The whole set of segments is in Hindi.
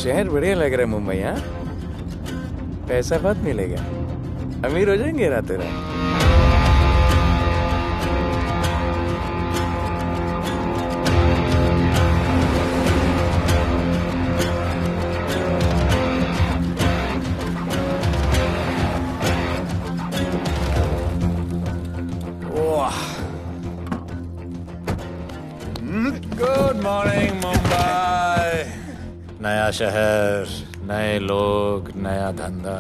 शहर बढ़िया लग रहा है मुंबई। हाँ, पैसा बहुत मिलेगा, अमीर हो जाएंगे रातों रात। Good morning Mumbai. नया शहर, नए लोग, नया धंधा।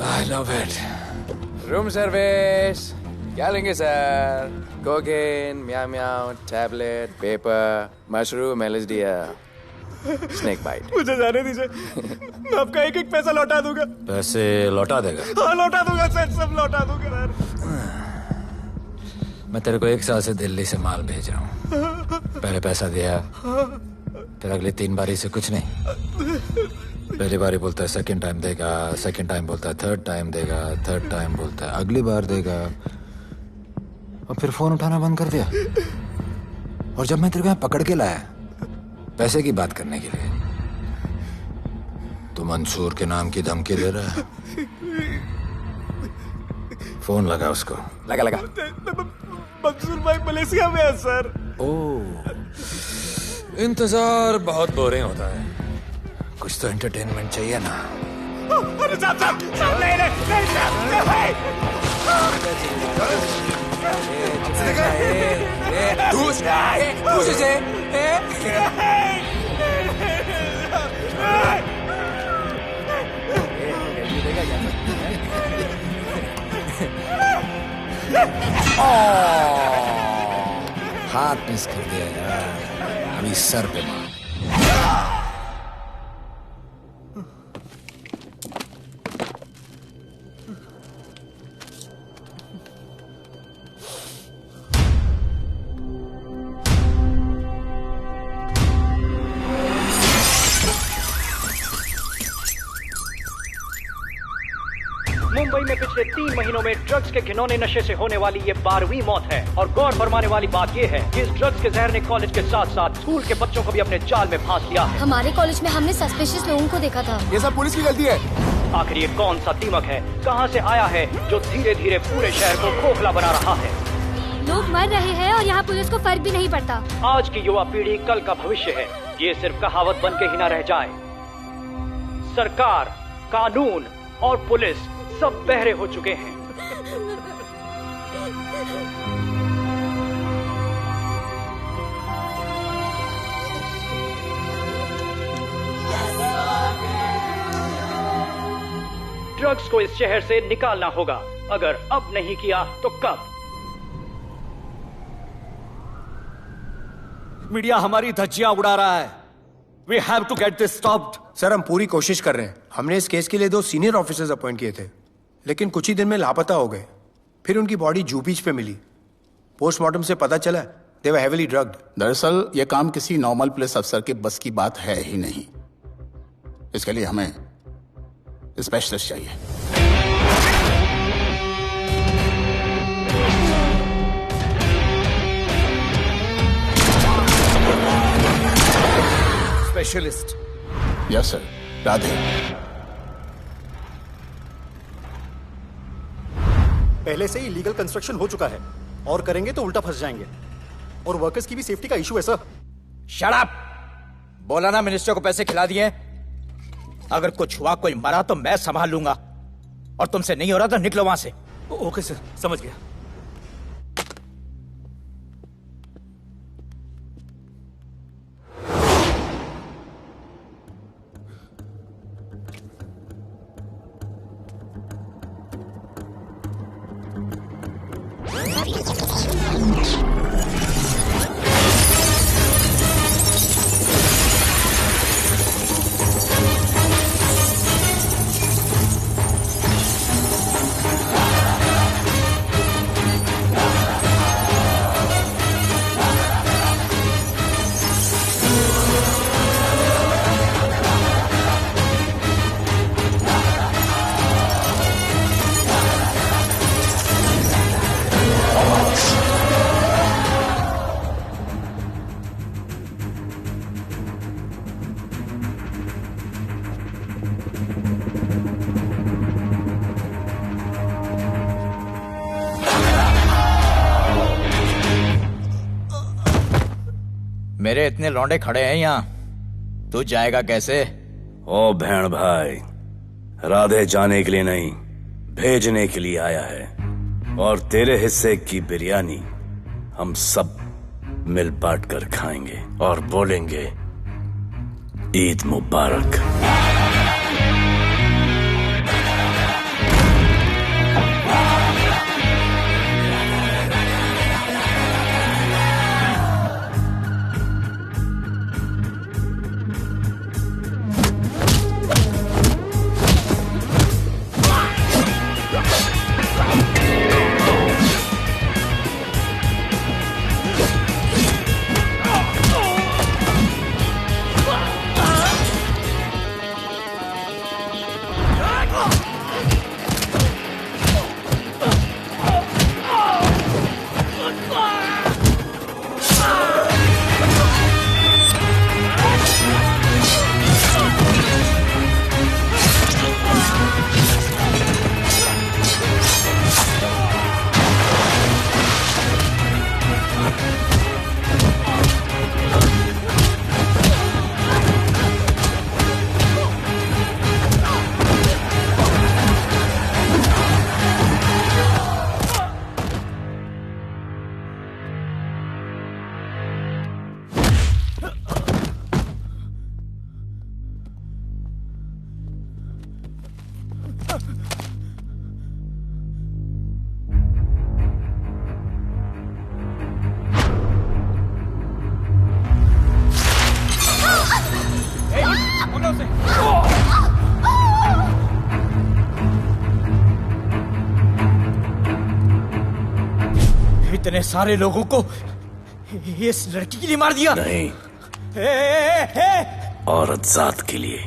I love it. Room service क्या लेंगे sir? Cocaine, meow meow, tablet, paper, mushroom, LSD, snake bite. मुझे जाने दीजिए, मैं आपका एक एक पैसा लौटा दूंगा। पैसे लौटा देगा? हाँ लौटा दूंगा सर, सब लौटा दूंगा सर। मैं तेरे को 1 साल से दिल्ली से माल भेज रहा हूँ। पहले पैसा दिया, फिर अगली 3 बारी से कुछ नहीं। पहली बारी बोलता है सेकंड टाइम देगा, सेकंड टाइम बोलता है थर्ड टाइम देगा, थर्ड टाइम बोलता है अगली बार देगा, और फिर फोन उठाना बंद कर दिया। और जब मैं तेरे को यहाँ पकड़ के लाया पैसे की बात करने के लिए, तो मंसूर के नाम की धमकी दे रहा है। फोन लगा उसको। लगा लगा। मंसूर भाई मलेशिया में है सर। ओह, इंतजार बहुत बोरिंग होता है, कुछ तो एंटरटेनमेंट चाहिए ना। अरे साहब साहब साहब, नहीं नहीं नहीं साहब भाई। हाथ मिस कर दिया यार, अभी सर पे मार। मुंबई में पिछले 3 महीनों में ड्रग्स के घिनौने नशे से होने वाली ये 12वीं मौत है। और गौर फरमाने वाली बात ये है कि इस ड्रग्स के जहर ने कॉलेज के साथ साथ स्कूल के बच्चों को भी अपने जाल में फांस लिया है। हमारे कॉलेज में हमने सस्पिशियस लोगों को देखा था। ये सब पुलिस की गलती है। आखिर ये कौन सा दीमक है, कहां से आया है, जो धीरे धीरे पूरे शहर को खोखला बना रहा है? लोग मर रहे हैं और यहाँ पुलिस को फर्क भी नहीं पड़ता। आज की युवा पीढ़ी कल का भविष्य है, ये सिर्फ कहावत बन के ही न रह जाए। सरकार, कानून और पुलिस सब बहरे हो चुके हैं। ड्रग्स को इस शहर से निकालना होगा। अगर अब नहीं किया तो कब? मीडिया हमारी धज्जियां उड़ा रहा है। We have to get this stopped. Sir हम पूरी कोशिश कर रहे हैं। हमने इस केस के लिए 2 सीनियर ऑफिसर्स अपॉइंट किए थे, लेकिन कुछ ही दिन में लापता हो गए। फिर उनकी बॉडी जू बीच पे मिली। पोस्टमार्टम से पता चला दे वर हेवीली ड्रग्ड। दरअसल यह काम किसी नॉर्मल पुलिस अफसर के बस की बात है ही नहीं। इसके लिए हमें स्पेशलिस्ट चाहिए। स्पेशलिस्ट? Yes sir. राधे। पहले से ही लीगल कंस्ट्रक्शन हो चुका है, और करेंगे तो उल्टा फंस जाएंगे। और वर्कर्स की भी सेफ्टी का इशू है सर। Shut up! बोला ना मिनिस्टर को पैसे खिला दिए। अगर कुछ हुआ, कोई मरा तो मैं संभाल लूंगा, और तुमसे नहीं हो रहा तो निकलो वहां से। ओके सर, समझ गया। मेरे इतने लौंडे खड़े हैं यहाँ, तू जाएगा कैसे? ओ बहन भाई, राधे जाने के लिए नहीं, भेजने के लिए आया है। और तेरे हिस्से की बिरयानी हम सब मिल बांट कर खाएंगे और बोलेंगे ईद मुबारक। इतने सारे लोगों को इस लड़की के लिए मार दिया? नहीं, औरत जात के लिए।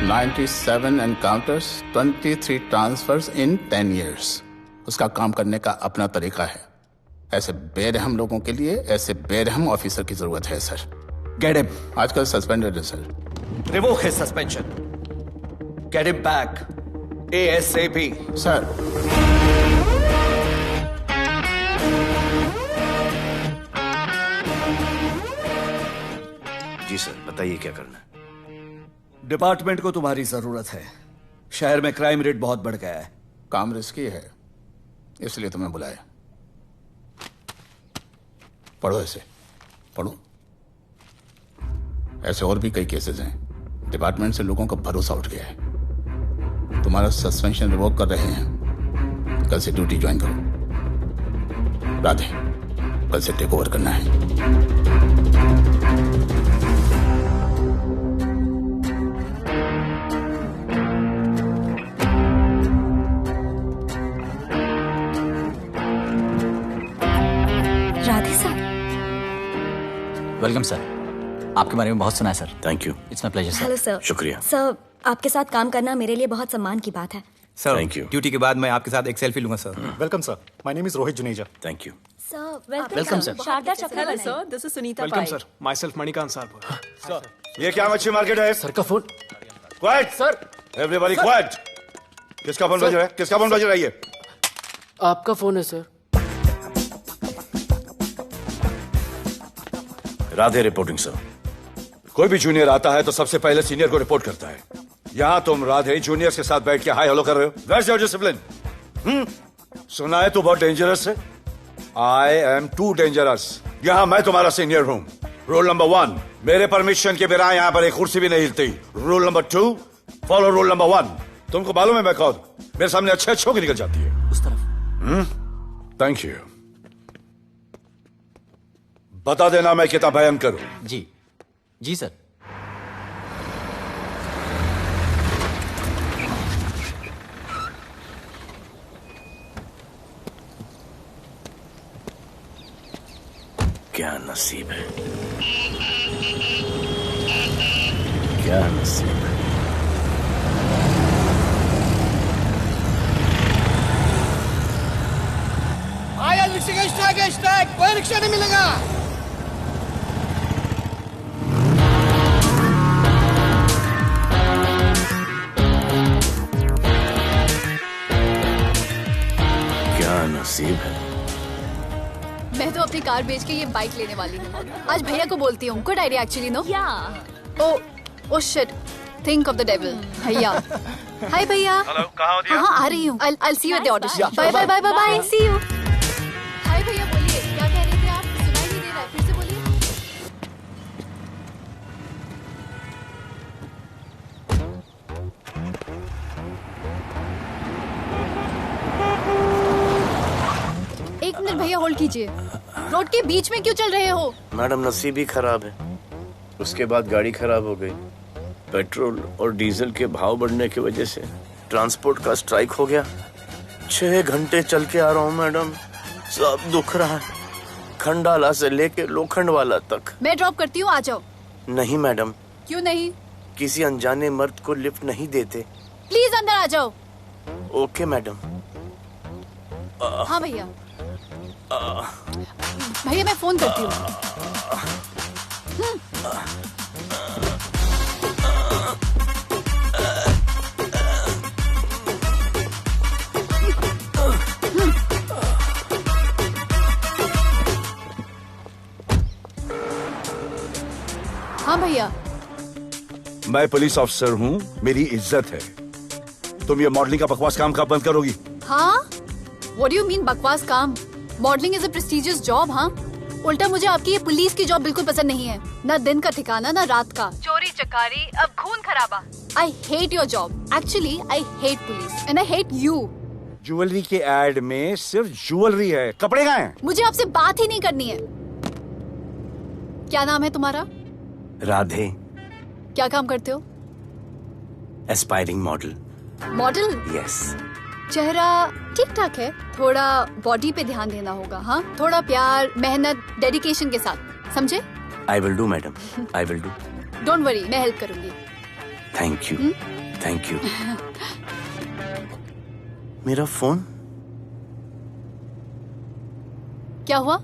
$97 encounters, 23 transfers in 10 years. उसका काम करने का अपना तरीका है। ऐसे बेरहम लोगों के लिए ऐसे बेरहम ऑफिसर की जरूरत है सर। Get him. आजकल सस्पेंडेड है sir. Revoke his suspension. Get him back. ASAP. Sir, जी सर, बताइए क्या करना है। डिपार्टमेंट को तुम्हारी जरूरत है। शहर में क्राइम रेट बहुत बढ़ गया है। काम रिस्की है, इसलिए तुम्हें बुलाया। पढ़ो इसे, पढ़ो। ऐसे और भी कई केसेस हैं। डिपार्टमेंट से लोगों का भरोसा उठ गया है। तुम्हारा सस्पेंशन रिवोक कर रहे हैं। कल से ड्यूटी ज्वाइन करो। राधे, कल से टेक ओवर करना है। राधे सर। Welcome sir. आपके बारे में बहुत सुना है sir. Thank you. It's my pleasure sir. Hello sir. शुक्रिया सर, आपके साथ काम करना मेरे लिए बहुत सम्मान की बात है। Sir, Thank you. ड्यूटी के बाद मैं आपके साथ एक सेल्फी लूंगा sir. Welcome sir, my name is Rohit Juneja. Thank you. Sir, welcome sir. Sharda Chakra. Hello sir, this is Sunita welcome Pai. Sir, myself Manikant sir. ये क्या मच्छी मार्केट है? सर का phone. Quiet sir, everybody quiet. किसका फोन बज रहा है? किसका फोन बज रहा है? ये आपका फोन है सर। Radhe reporting sir. कोई भी जूनियर आता है तो सबसे पहले सीनियर को रिपोर्ट करता है। यहाँ तुम राधे जूनियर्स के साथ बैठ के हाई हेलो कर रहे हो। Where's your discipline? सुना है तू बहुत डेंजरस है। I am too dangerous. यहाँ मैं तुम्हारा सीनियर हूँ। रूल नंबर 1, मेरे परमिशन के बिना यहाँ पर एक कुर्सी भी नहीं हिलती। Rule number 2, follow rule number 1। तुमको मालूम है मैं कौन? मेरे सामने अच्छे अच्छों की निकल जाती है। उस तरफ। Thank you. बता देना मैं कितना भयंकर हूं। जी जी सर। क्या नसीब है, क्या नसीब है। आया रिक्शा का स्ट्राइक, कोई रिक्शा नहीं मिलेगा। क्या नसीब है। अपनी कार बेच के ये बाइक लेने वाली हूँ। आज भैया को बोलती हूँ। Good idea actually, no? Oh shit, think of the devil. भैया, हाय भैया। हेलो, कहाँ हो दिया? हाँ, आ रही हूँ। I'll see you at the audition. Bye bye bye bye bye. See you. हाय भैया, बोलिए क्या कह रहे थे आप? सुनाई नहीं दे रहा है, फिर से बोलिए। एक मिनट भैया, होल्ड कीजिए। रोड के बीच में क्यों चल रहे हो? मैडम, नसीब ही खराब है। उसके बाद गाड़ी खराब हो गई। पेट्रोल और डीजल के भाव बढ़ने की वजह से ट्रांसपोर्ट का स्ट्राइक हो गया। 6 घंटे चल के आ रहा हूँ मैडम, सब दुख रहा है, खंडाला से लेके लोखंडवाला तक। मैं ड्रॉप करती हूँ, आ जाओ। नहीं मैडम। क्यों नहीं? किसी अनजाने मर्द को लिफ्ट नहीं देते। प्लीज अंदर आ जाओ। Okay madam. हाँ भैया। भैया मैं फोन करती हूँ। हाँ भैया। मैं पुलिस ऑफिसर हूँ, मेरी इज्जत है। तुम ये मॉडलिंग का बकवास काम कब बंद करोगी? हाँ? What do you mean बकवास काम? Modelling is a prestigious job. हाँ, उल्टा मुझे आपकी ये पुलिस की जॉब बिल्कुल पसंद नहीं है। ना दिन का ठिकाना, ना रात का। चोरी चकारी, अब खून खराबा। I hate your job. Actually, I hate police and I hate you. Jewellery के एड में सिर्फ ज्वेलरी है, कपड़े कहाँ हैं? मुझे आपसे बात ही नहीं करनी है। क्या नाम है तुम्हारा? राधे। क्या काम करते हो? Aspiring model. मॉडल? यस। चेहरा ठीक ठाक है, थोड़ा बॉडी पे ध्यान देना होगा। हाँ, थोड़ा प्यार, मेहनत, डेडिकेशन के साथ, समझे? I will do madam, I will do. Don't worry, मैं हेल्प करूंगी। Thank you, thank you. मेरा फोन? क्या हुआ?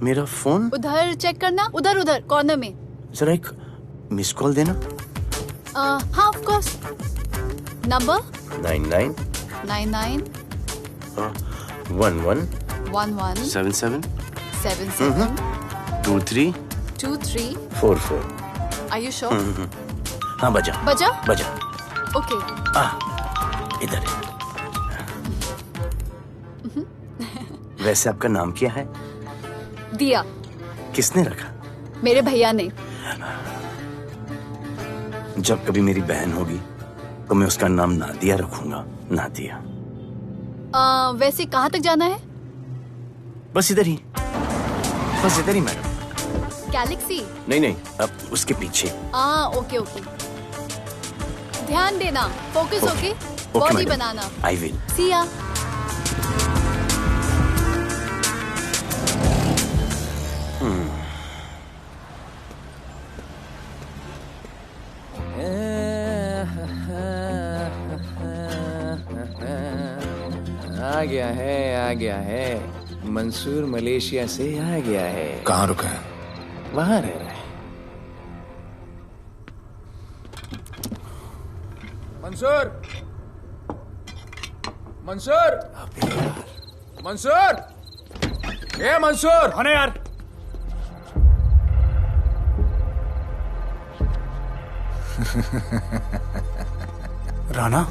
मेरा फोन? उधर चेक करना, उधर उधर कॉर्नर में। जरा एक मिस कॉल देना। हाँ of course. Number 99 99 11 11 77 77 23 23 44। Are you sure? हाँ बजा बजा? बजा। ओके। इधर है। वैसे आपका नाम क्या है? दिया। किसने रखा? मेरे भैया ने। जब कभी मेरी बहन होगी तो मैं उसका नाम नादिया रखूंगा। नादिया। वैसे कहाँ तक जाना है? बस इधर ही, बस इधर ही मैडम। गैलेक्सी? नहीं नहीं, अब उसके पीछे। Okay okay. ध्यान देना, फोकस ओके। बॉडी बनाना। I will. See ya. आ गया है। मंसूर मलेशिया से आ गया है। कहाँ रुका है? वहां रह रहा है। मंसूर, मंसूर, मंसूर, ए मंसूर। हाँ यार। राणा,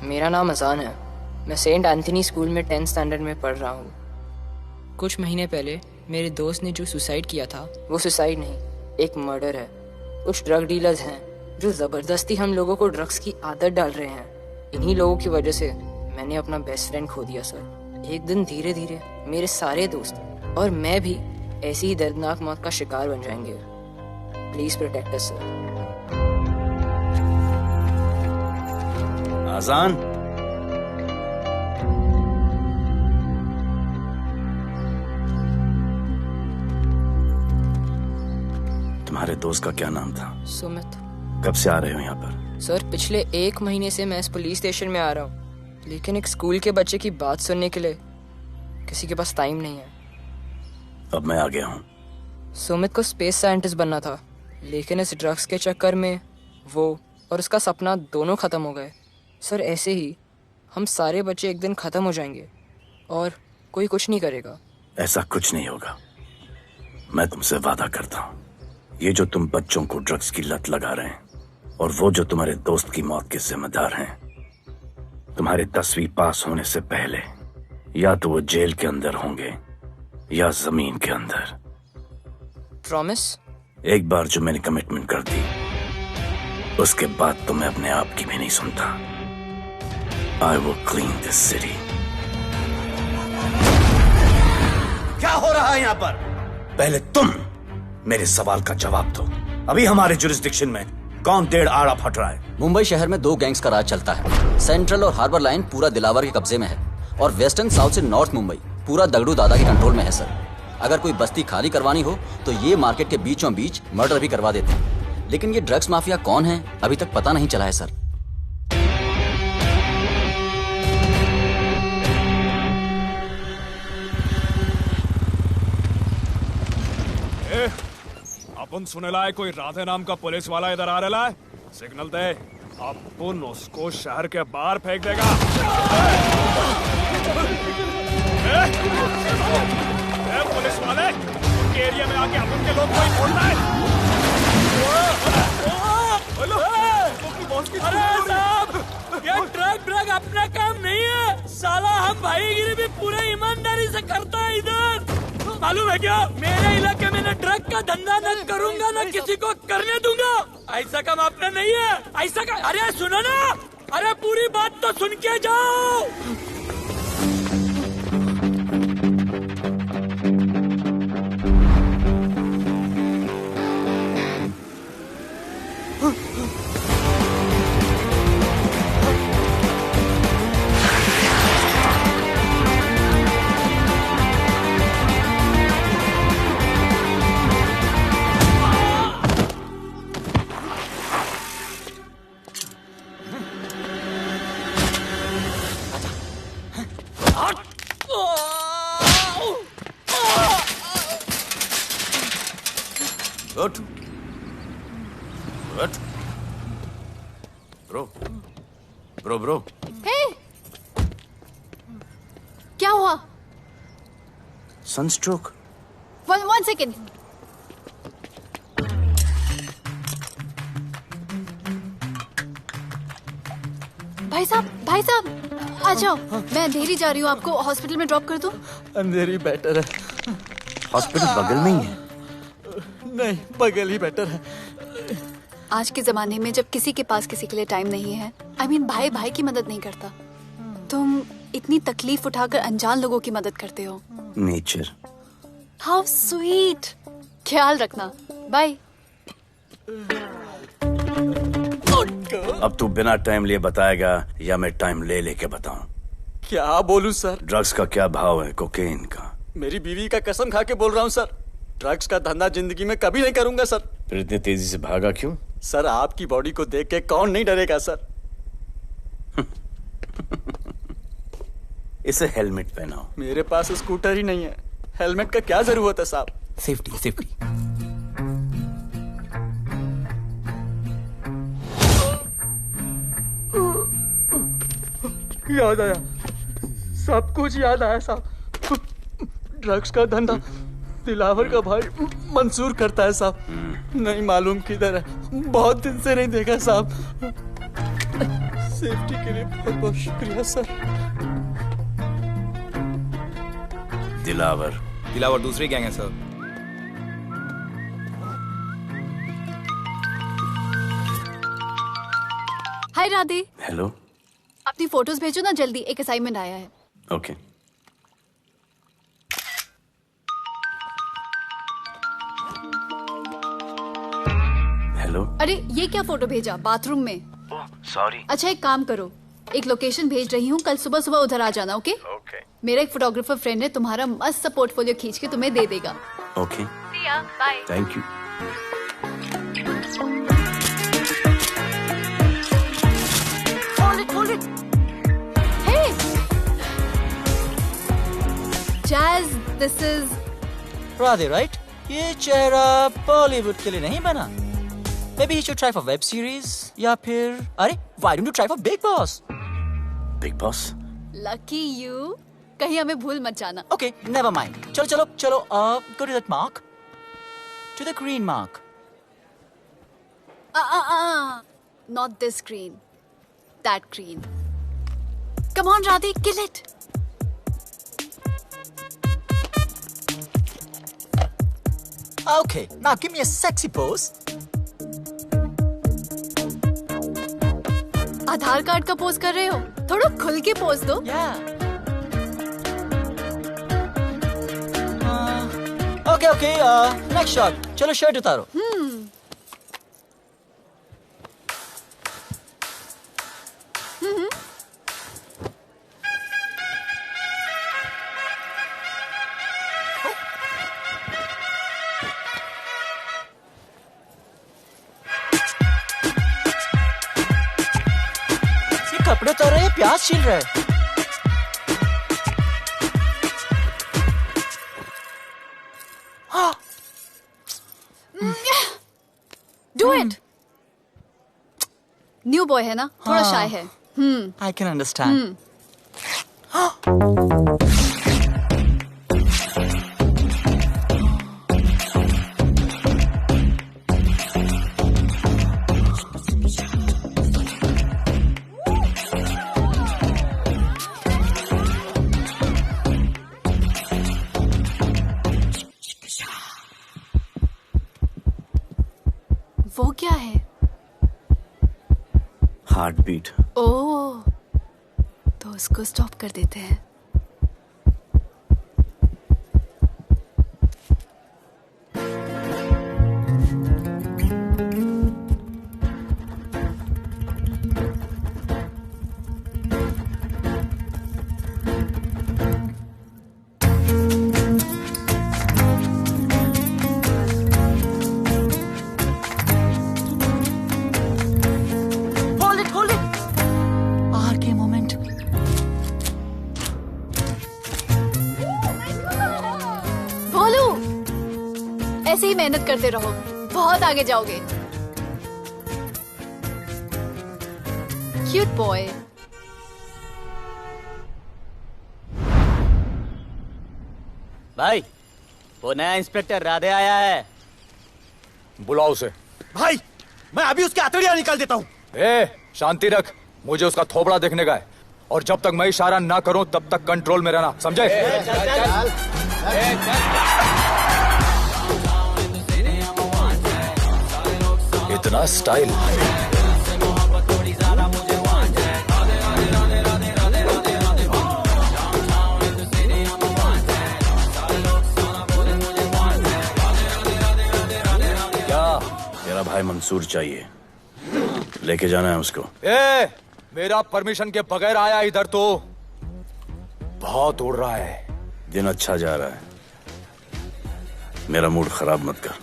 मेरा नाम अजान है। मैं सेंट एंथनी स्कूल में 10th स्टैंडर्ड में पढ़ रहा हूँ। कुछ महीने पहले मेरे दोस्त ने जो सुसाइड किया था, वो सुसाइड नहीं, एक मर्डर है। कुछ ड्रग डीलर्स हैं जो ज़बरदस्ती हम लोगों को ड्रग्स की आदत डाल रहे हैं। इन्हीं लोगों की वजह से मैंने अपना बेस्ट फ्रेंड खो दिया सर। एक दिन धीरे धीरे मेरे सारे दोस्त और मैं भी ऐसी ही दर्दनाक मौत का शिकार बन जाएंगे। Please protect us sir. Azaan, तुम्हारे दोस्त का क्या नाम था? सुमित। कब से आ रहे हो यहाँ पर? सर पिछले 1 महीने से मैं इस पुलिस स्टेशन में आ रहा हूँ, लेकिन एक स्कूल के बच्चे की बात सुनने के लिए किसी के पास टाइम नहीं है। अब मैं आ गया हूँ। सुमित को स्पेस साइंटिस्ट बनना था, लेकिन इस ड्रग्स के चक्कर में वो और उसका सपना दोनों खत्म हो गए। सर ऐसे ही हम सारे बच्चे एक दिन खत्म हो जाएंगे और कोई कुछ नहीं करेगा। ऐसा कुछ नहीं होगा, मैं तुमसे वादा करता हूँ। ये जो तुम बच्चों को ड्रग्स की लत लगा रहे हैं और वो जो तुम्हारे दोस्त की मौत के जिम्मेदार हैं, तुम्हारे 10वीं पास होने से पहले या तो वो जेल के अंदर होंगे या जमीन के अंदर। प्रॉमिस? एक बार जो मैंने कमिटमेंट कर दी, उसके बाद तो मैं अपने आप की भी नहीं सुनता। I will clean this city. क्या हो रहा है यहाँ पर? पहले तुम मेरे सवाल का जवाब दो। अभी हमारे जुरिस्डिक्शन में कौन डेढ़ आड़ा फट रहा है? मुंबई शहर में 2 गैंग्स का राज चलता है। सेंट्रल और हार्बर लाइन पूरा दिलावर के कब्जे में है और वेस्टर्न साउथ से नॉर्थ मुंबई पूरा दगड़ू दादा के कंट्रोल में है सर। अगर कोई बस्ती खाली करवानी हो तो ये मार्केट के बीचों बीच मर्डर भी करवा देते हैं, लेकिन ये ड्रग्स माफिया कौन है अभी तक पता नहीं चला है सर। अपन सुनेला है कोई राधे नाम का पुलिस वाला इधर आ रहा है। सिग्नल दे, अपन उसको शहर के बाहर फेंक देगा। पुलिस वाले एरिया में आके अपन के लोग कोई बोलना है। अरे साहब, ये ड्रग अपना काम नहीं है साला। हम भाईगिरी भी पूरे ईमानदारी से करता है इधर। मालूम है क्या, मेरे इलाके में न ड्रग का धंधा न करूंगा न किसी को करने दूंगा। ऐसा काम अपना नहीं है। ऐसा का, अरे सुनो ना, अरे पूरी बात तो सुन के जाओ। Good. Good. Bro. Hey! क्या हुआ? Sunstroke. One second. भाई साहब, आ जाओ। मैं अंधेरी जा रही हूँ, आपको हॉस्पिटल में ड्रॉप कर दूँ? अंधेरी बेटर है। हॉस्पिटल बगल में ही है। नहीं, बगल ही बेटर है। आज के जमाने में जब किसी के पास किसी के लिए टाइम नहीं है, भाई की मदद नहीं करता, तुम इतनी तकलीफ उठाकर अनजान लोगों की मदद करते हो। नेचर। How sweet. ख्याल रखना। बाय। अब तू बिना टाइम लिए बताएगा या मैं टाइम ले लेके बताऊं? क्या बोलूं सर? ड्रग्स का क्या भाव है कोकेन का? मेरी बीवी का कसम खा के बोल रहा हूँ सर, ड्रग्स का धंधा जिंदगी में कभी नहीं करूंगा सर। फिर इतनी तेजी से भागा क्यों? सर आपकी बॉडी को देख के कौन नहीं डरेगा सर। इसे हेलमेट पहनाओ। मेरे पास स्कूटर ही नहीं है, हेलमेट का क्या जरूरत है साहब? सेफ्टी। याद आया, सब कुछ याद आया साहब। ड्रग्स का धंधा दिलावर का भाई मंसूर करता है साहब। नहीं मालूम किधर है, बहुत दिन से नहीं देखा साहब। सेफ्टी के लिए बहुत बहुत शुक्रिया सर। दिलावर दूसरी गैंग है सर। हाय राधे। हेलो। अपनी फोटोज भेजो ना जल्दी, एक असाइनमेंट आया है। ओके। हेलो। अरे ये क्या फोटो भेजा बाथरूम में? सॉरी। अच्छा एक काम करो, एक लोकेशन भेज रही हूँ, कल सुबह सुबह उधर आ जाना। ओके? मेरा एक फोटोग्राफर फ्रेंड है, तुम्हारा मस्त सा पोर्टफोलियो खींच के तुम्हें दे देगा। Okay. Bye. Thank you. Jazz, this is Radhe, right? ये चेहरा बॉलीवुड के लिए नहीं बना. Maybe you should try for web series या फिर अरे why don't you try for Big Boss? Big Boss? lucky you. कहीं हमें भूल मत जाना. Okay, never mind. चलो. Go to that mark. To the green mark. Not this green. That green. Come on, Radhe, kill it. Okay, now give me a sexy pose. Aadhaar card का पोज कर रहे हो? थोड़ा खुल के पोज दो. Okay, next shot. चलो शर्ट उतारो. ये कपड़े उतार रहे हैं, प्याज छील रहे हैं. Do it. न्यू बॉय है ना, थोड़ा शाय है. I can understand. वो क्या है? Heart beat. ओह, तो उसको स्टॉप कर देते हैं. ऐसे ही मेहनत करते रहो, बहुत आगे जाओगे. Cute boy. भाई, वो नया इंस्पेक्टर राधे आया है. बुलाओ उसे. भाई, मैं अभी उसके हथेलियां निकाल देता हूँ. शांति रख. मुझे उसका थोबड़ा देखने का है, और जब तक मैं इशारा ना करूं तब तक कंट्रोल में रहना, समझे? इतना स्टाइल. क्या? तेरा भाई मंसूर चाहिए, लेके जाना है उसको. मेरा परमिशन के बगैर आया इधर तो. बहुत उड़ रहा है. दिन अच्छा जा रहा है, मेरा मूड खराब मत कर.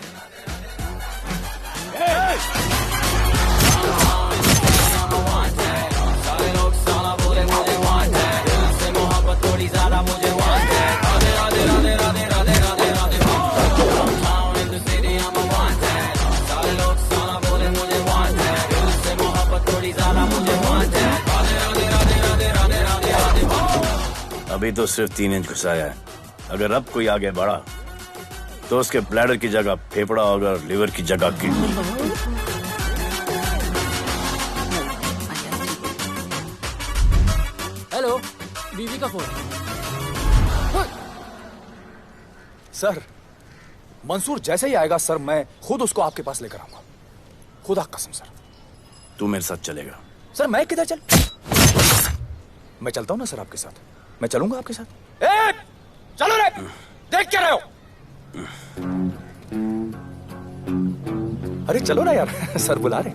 अभी तो सिर्फ 3 इंच घुसाया है. अगर अब कोई आगे बढ़ा तो उसके ब्लैडर की जगह फेफड़ा होगा, लिवर की जगह किडनी. हेलो, बीवी का फोन. सर, मंसूर जैसे ही आएगा सर, मैं खुद उसको आपके पास लेकर आऊंगा. खुदा कसम सर. तू मेरे साथ चलेगा? सर मैं किधर चल? मैं चलता हूं ना सर आपके साथ. मैं चलूंगा आपके साथ. चलो रे, देख क्या रहे हो? अरे चलो ना यार, सर बुला रहे.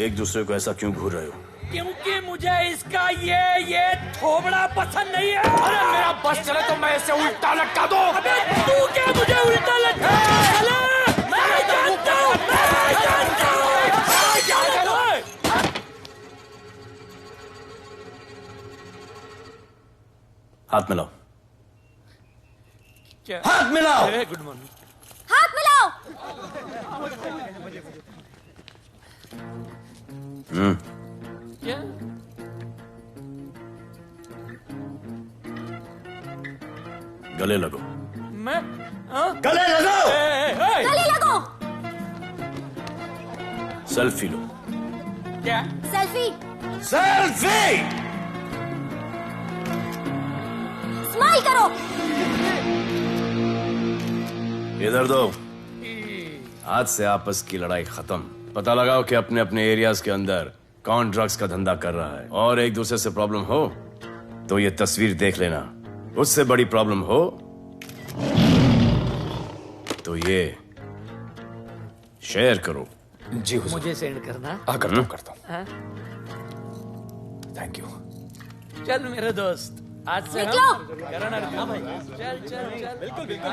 एक दूसरे को ऐसा क्यों घूर रहे हो? क्योंकि मुझे इसका ये थोबड़ा पसंद नहीं है. अरे मेरा बस चले तो मैं इसे उल्टा लटका दूं. अबे तू क्या मुझे उल्टा लटका? हाथ मिलाओ। क्या? हाथ मिलाओ। Good morning. हाथ मिलाओ। क्या? गले लगो। मैं हाँ? गले लगो। गले लगो। सेल्फी लो। क्या? सेल्फी। सेल्फी। स्माइल करो। इधर दो। आज से आपस की लड़ाई खत्म। पता लगाओ कि अपने अपने एरियाज के अंदर कौन ड्रग्स का धंधा कर रहा है, और एक दूसरे से प्रॉब्लम हो तो ये तस्वीर देख लेना। उससे बड़ी प्रॉब्लम हो तो ये शेयर करो। जी हुजूर। मुझे सेंड करना। करता हूँ। हाँ? Thank you. चल मेरे दोस्त, आज से निकलो। हम करण अर्जुन। हाँ भाई, चल चल चल। बिल्कुल बिल्कुल।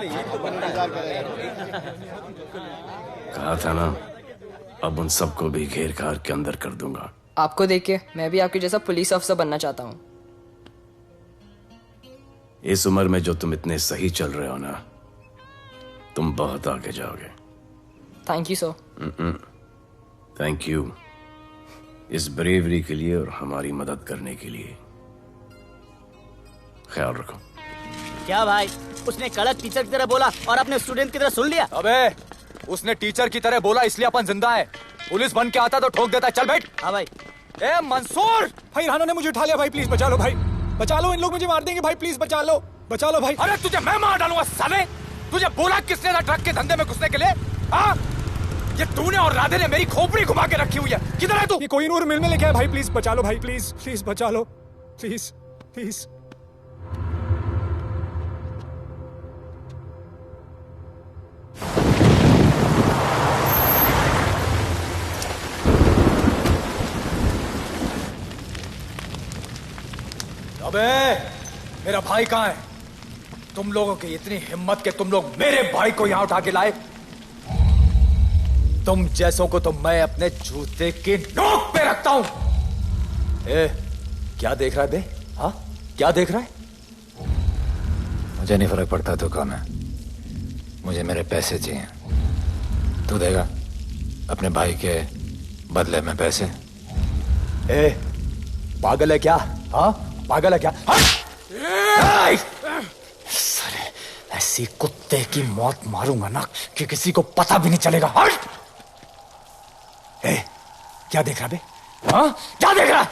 कहा था ना, अब उन सबको भी घेर घार के अंदर कर दूंगा। आपको देख के मैं भी आपके जैसा पुलिस ऑफिसर बनना चाहता हूँ। इस उम्र में जो तुम इतने सही चल रहे हो ना, तुम बहुत आगे जाओगे। Thank you sir. Thank you इस ब्रेवरी के लिए और हमारी मदद करने के लिए। ख्याल रखो। क्या भाई, उसने कड़क टीचर की तरह बोला और अपने स्टूडेंट की तरह सुन लिया? अबे उसने टीचर की तरह बोला इसलिए अपन जिंदा है। पुलिस बन के आता तो ठोक देता। चल बैठ। हाँ भाई। ए मंसूर, भाई राना ने मुझे उठा लिया। भाई प्लीज बचा लो। भाई बचा लो, इन लोग मुझे मार देंगे। भाई प्लीज बचा लो, बचा लो भाई। अरे तुझे मैं मार डालूंगा साले। तुझे बोला किसने था ट्रक के धंधे में घुसने के लिए? हाँ, ये तूने और राधे ने मेरी खोपड़ी घुमा के रखी हुई है। किधर है तू? ये कोई नूर मिल में लेके आया। भाई प्लीज बचा लो। भाई प्लीज प्लीज बचा लो। Please please. अबे मेरा भाई कहाँ है? तुम लोगों की इतनी हिम्मत कि तुम लोग मेरे भाई को यहाँ उठा के लाए। तुम जैसों को तो मैं अपने जूते की नोक पे रखता हूं। ए, क्या देख रहा है बे? हाँ, क्या देख रहा है? मुझे नहीं फर्क पड़ता तू कौन है, मुझे मेरे पैसे चाहिए। तू देगा अपने भाई के बदले में पैसे? ए, पागल है क्या? हाँ, पागल है क्या? साले ऐसी कुत्ते की मौत मारूंगा ना कि किसी को पता भी नहीं चलेगा। ए, क्या देख रहा बे? हाँ, क्या देख रहा?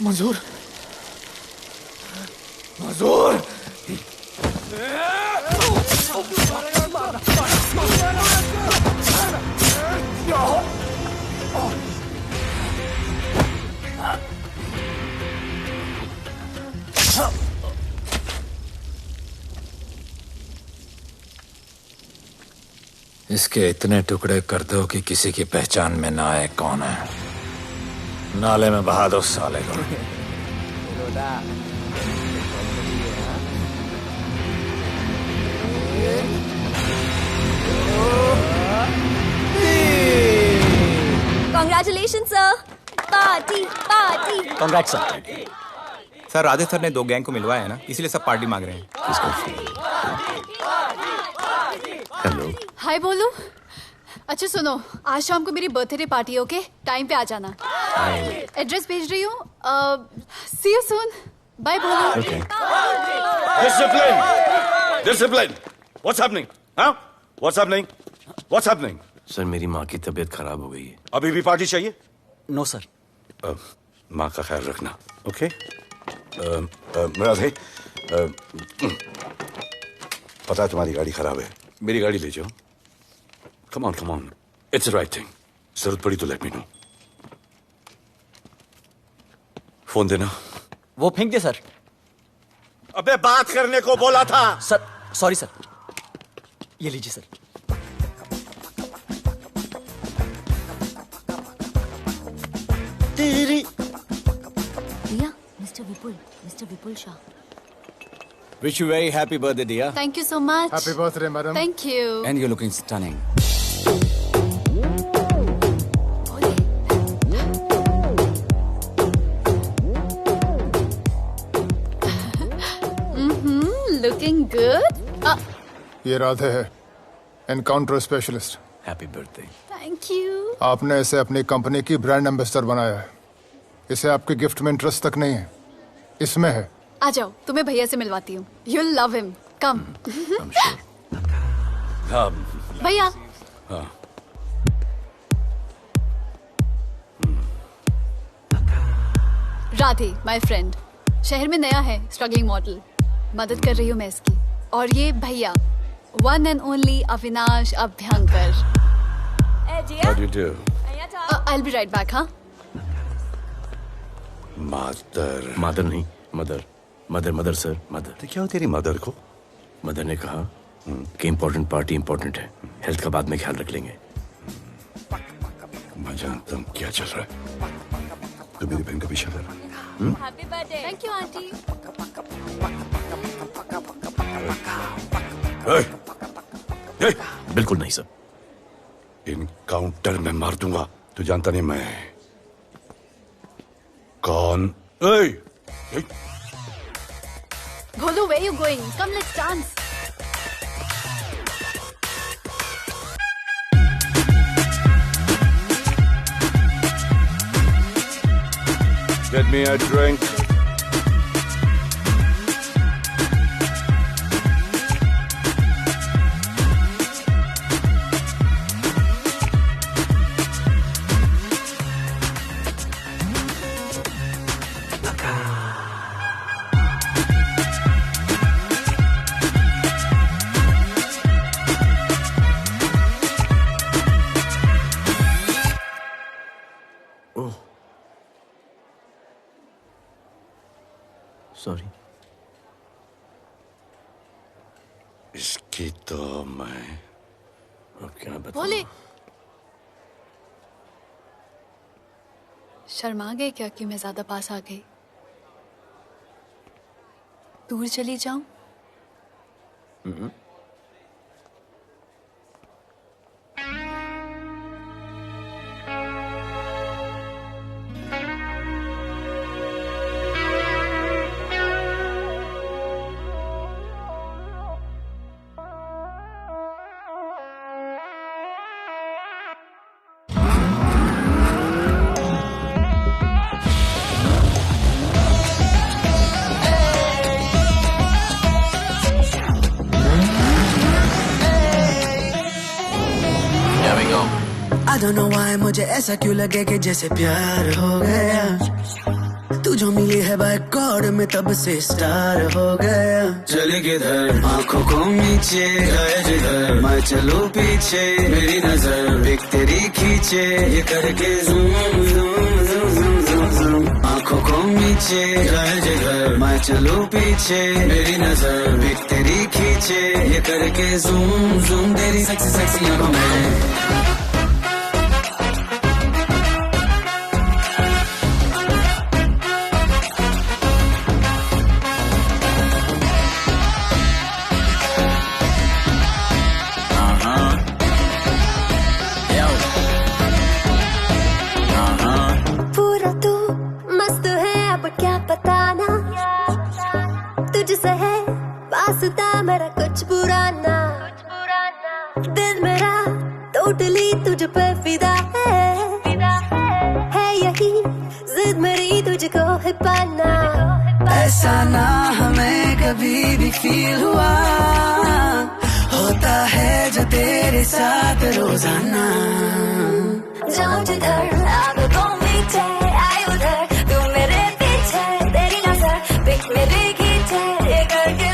मंजूर, मंजूर। इसके इतने टुकड़े कर दो कि किसी की पहचान में ना आए कौन है। नाले में बहा दो साले को। Congratulations, sir. Party party. Congrats sir. Sir Radhe sir ने 2 गैंग को मिलवाया है ना, इसीलिए सब पार्टी मांग रहे हैं। हेलो। हाय बोलू। अच्छा सुनो, आज शाम को मेरी बर्थडे पार्टी, ओके? टाइम पे आ जाना। एड्रेस भेज रही हूँ। सी यू सून। बाय बोलू। Okay. Discipline! Discipline! What's happening? Huh? What's happening? What's happening? Sir मेरी माँ की तबीयत खराब हो गई है। अभी भी पार्टी चाहिए? No sir. माँ का ख्याल रखना, ओके? राधे, पता है तुम्हारी गाड़ी खराब है, मेरी गाड़ी ले जाओ। Come on, it's the right thing. जरूरत पड़ी तो लेट मी नो। फोन देना। वो फेंक दे सर। अबे बात करने को बोला था। Sir sorry sir. ये लीजिए sir. Riya, mister Vipul Shah. Wish you very happy birthday, dear. Thank you so much. Happy birthday, madam. Thank you. And you're looking stunning. Looking good. ये राधे है, encounter specialist. Happy birthday. Thank you. आपने इसे अपनी कंपनी की ब्रांड एम्बेसडर बनाया है। इसे आपके गिफ्ट में इंटरेस्ट तक नहीं है, इसमें है। आ जाओ, तुम्हें भैया से मिलवाती हूँ। You'll love him. Come. भैया। राधे, my friend, शहर में नया है, स्ट्रगलिंग मॉडल। मदद कर रही हूँ मैं इसकी। और ये भैया, one and only Avinash Abhyankar. How do you do? I'll be right back, हाँ? मदर नहीं, मदर सर, मदर। तो क्या हो तेरी मदर को? मदर ने कहा कि इम्पोर्टेंट पार्टी इम्पोर्टेंट है, हेल्थ का बाद में ख्याल रख लेंगे। मैं जानता हूँ क्या चल रहा है। तो मेरी बहन का पीछा कर। Happy birthday. Thank you aunty. बिल्कुल नहीं सर। इनकाउंटर में मार दूंगा। तू जानता नहीं मैं कौन? Bholu, where you going? Come, let's dance. Get me a drink. Sorry. इसकी तो मैं अब क्या बताऊं? भोले, शर्मा गए क्या कि मैं ज्यादा पास आ गई? दूर चली जाऊं? I don't know why मुझे ऐसा क्यों लगे कि जैसे प्यार हो गया। तू जो मिली है बाय गॉड में तब से स्टार हो गया। चले किधर आंखों को नीचे गए जिधर, मैं चलूं पीछे मेरी नजर एक तेरी खींचे, ये करके zoom zoom zoom zoom zoom. आंखों को नीचे गए जिधर, मैं चलूं पीछे मेरी नजर एक तेरी खींचे, ये करके ज़ूम ज़ूम तेरी सेक्सी सेक्सी आंखों में। मेरा कुछ बुरा ना, दिल मेरा टोटली तुझ पे फिदा है यही जिद मेरी तुझको है पाना। ऐसा ना हमें कभी भी फील हुआ, होता है जो तेरे साथ रोजाना। जाऊं जिधर आगे को मीठे आए उधर, तू मेरे पीछे तेरी नजर पिक मेरी खींचे, ये करके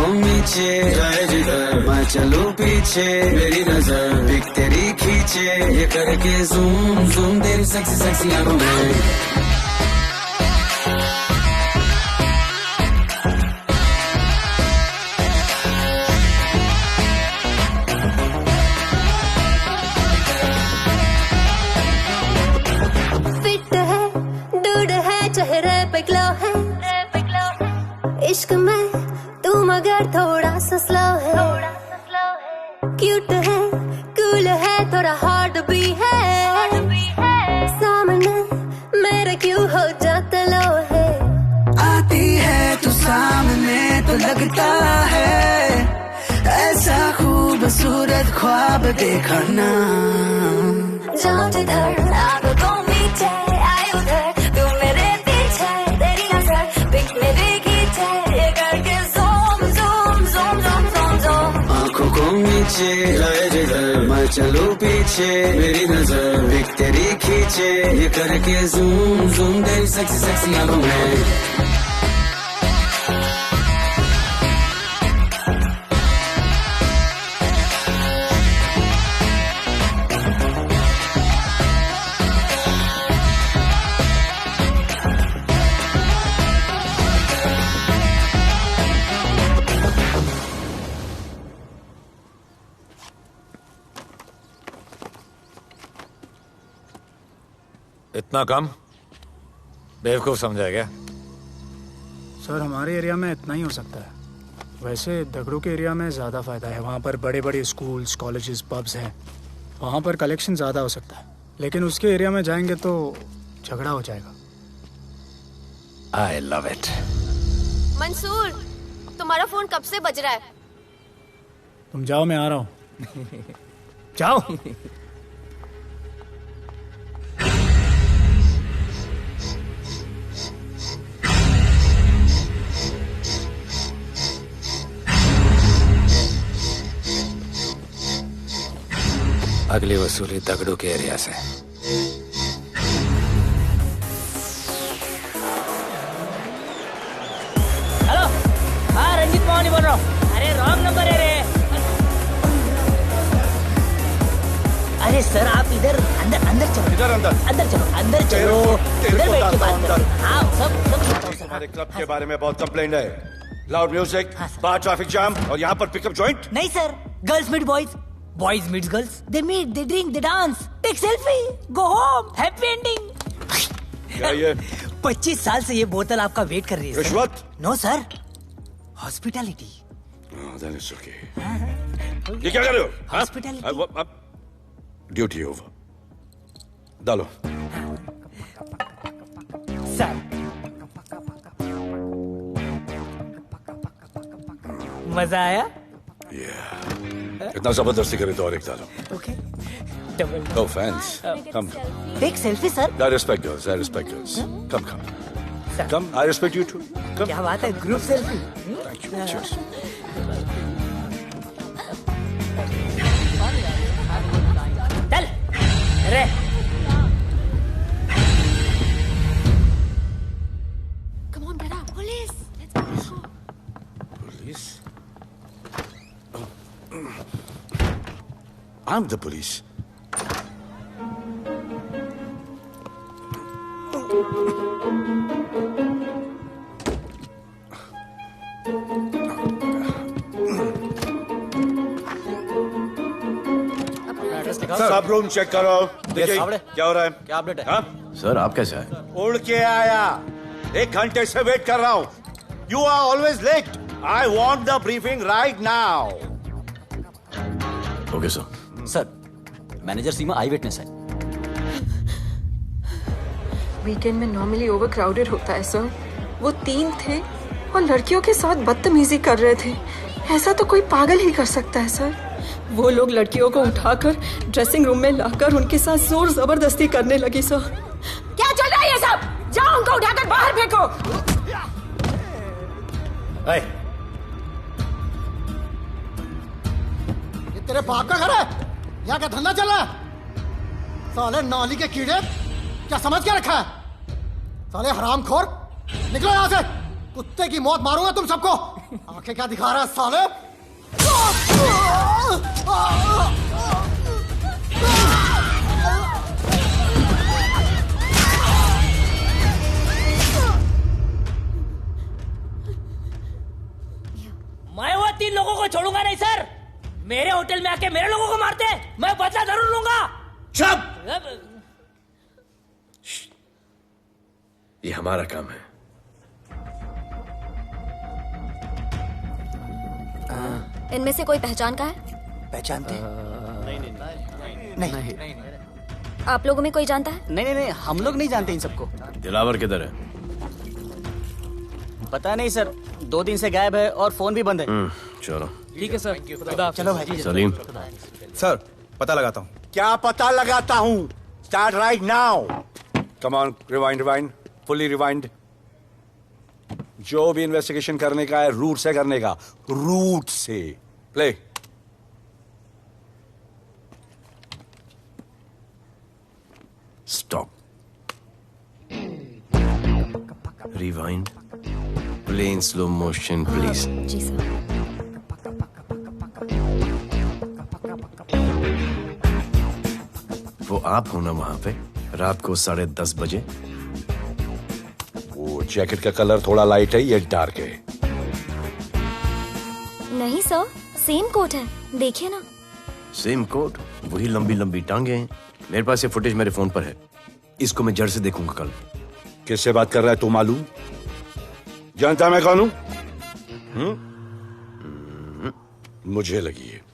नीचे जाए जिधर, मैं चलूं पीछे मेरी नजर एक तेरी खींचे, ये करके ज़ूम ज़ूम तेरी सेक्सी सेक्सी आंखों में। फिट है, दूध है, चेहरे पे ग्लो है, इश्क में तू मगर थोड़ा सा स्लो है, क्यूट है, कूल है, थोड़ा हार्ड भी है, सामने मेरे क्यों हो जाता लो है। आती है तू सामने तो लगता है ऐसा खूबसूरत ख्वाब देखा ना। जाऊं जिधर आंखों को मीचे आए उधर, तू मेरे पीछे तेरी नजर पिक मेरे खींचे, ये करके zoom zoom zoom zoom zoom zoom. आंखों को नीचे लाए जिधर मैं चलूं पीछे, मेरी नजर पिक तेरी खींचे, ये करके ज़ूम ज़ूम तेरी सेक्सी सेक्सी आंखों में। इतना कम बेवकूफ समझा क्या? सर हमारे एरिया में इतना ही हो सकता है, वैसे दगड़ू के एरिया में ज़्यादा फ़ायदा है। वहाँ पर बड़े बड़े स्कूल्स, कॉलेजेस, पब्स हैं, वहाँ पर कलेक्शन ज़्यादा हो सकता है। लेकिन उसके एरिया में जाएंगे तो झगड़ा हो जाएगा। आई लव इट। मंसूर, तुम्हारा फोन कब से बज रहा है? तुम जाओ, मैं आ रहा हूँ। जाओ। अगली वसूली दगड़ू के एरिया से। हेलो, हाँ रंजीत मोहन बोल रहा हूँ। अरे रॉन्ग नंबर है रे। अरे सर आप इधर अंदर अंदर चलो। इधर अंदर अंदर चलो, अंदर चलो, इधर बैठ के बात करो। हाँ सब हमारे क्लब के बारे में बहुत कंप्लेंट है। लाउड म्यूजिक, बाहर ट्रैफिक जाम और यहाँ पर पिकअप जॉइंट। नहीं sir, girls meet boys, boys meets girls, they meet, they drink, they dance, take selfie, go home, happy ending। क्या ये? 25 साल से ये बोतल आपका वेट कर रही है। रिश्वत? No sir, hospitality. then it's okay। ये क्या कर रहे हो? हॉस्पिटैलिटी। Duty over. डालो। सर मजा आया? इतना जबरदस्ती करे तो और एक डालो। Okay. Go fans, come। Take selfie sir। I respect girls, I respect girls। Come, come, I respect you too। Come। क्या बात है, group selfie. Thank you, cheers। चल, अरे। Come on, get up, police। Let's go। Police? I'm the police। सब रूम चेक करो। देखिए क्या हो रहा है। क्या अपडेट है? हाँ? सर आप कैसे आए? उड़ के आया, 1 घंटे से वेट कर रहा हूँ। You are always late. I want the briefing right now. Okay sir. Sir, manager Seema eyewitness है। वीकेंड में नॉर्मली ओवर क्राउडेड होता है सर। वो 3 थे और लड़कियों के साथ बदतमीजी कर रहे थे। ऐसा तो कोई पागल ही कर सकता है सर। वो लोग लड़कियों को उठाकर ड्रेसिंग रूम में लाकर उनके साथ जोर जबरदस्ती करने लगी सर। क्या चल रहा है ये सब? जाओ उनको उठाकर बाहर फेंको। ये तेरे बाप का घर है? यहाँ का धंधा चल रहा है? साले नाली के कीड़े, क्या समझ के रखा है? साले हरामखोर, निकलो यहाँ से। कुत्ते की मौत मारूंगा तुम सबको। आंखें क्या दिखा रहा है साले? मैं वो 3 लोगों को छोड़ूंगा नहीं सर। मेरे होटल में आके मेरे लोगों को मारते, मैं बदला जरूर लूंगा। चुप! ये हमारा काम है। इनमें से कोई पहचान का है? पहचानते हैं? नहीं। आप लोगों में कोई जानता है? नहीं, हम लोग नहीं जानते इन सबको। दिलावर किधर है? पता नहीं सर, 2 दिन से गायब है और फोन भी बंद है। चलो ठीक है सर। चलो भाई। सलीम सर पता लगाता हूँ। क्या पता लगाता हूँ? Start right now. Come on, rewind, fully rewind. जो भी इन्वेस्टिगेशन करने का है रूट से करने का, रूट से। Play. Stop. Rewind. Play in slow motion please. जी सर। वो आप हो ना वहां पे रात को 10:30 बजे? वो जैकेट का कलर थोड़ा लाइट है, ये डार्क है। नहीं सर, सेम कोट है, देखिए ना। सेम कोट, वही लंबी लंबी टांगे हैं। मेरे पास ये फुटेज मेरे फोन पर है, इसको मैं जड़ से देखूंगा कल। किससे बात कर रहा है तू? मालूम? जानता मैं कौन हूं? मुझे लगी है।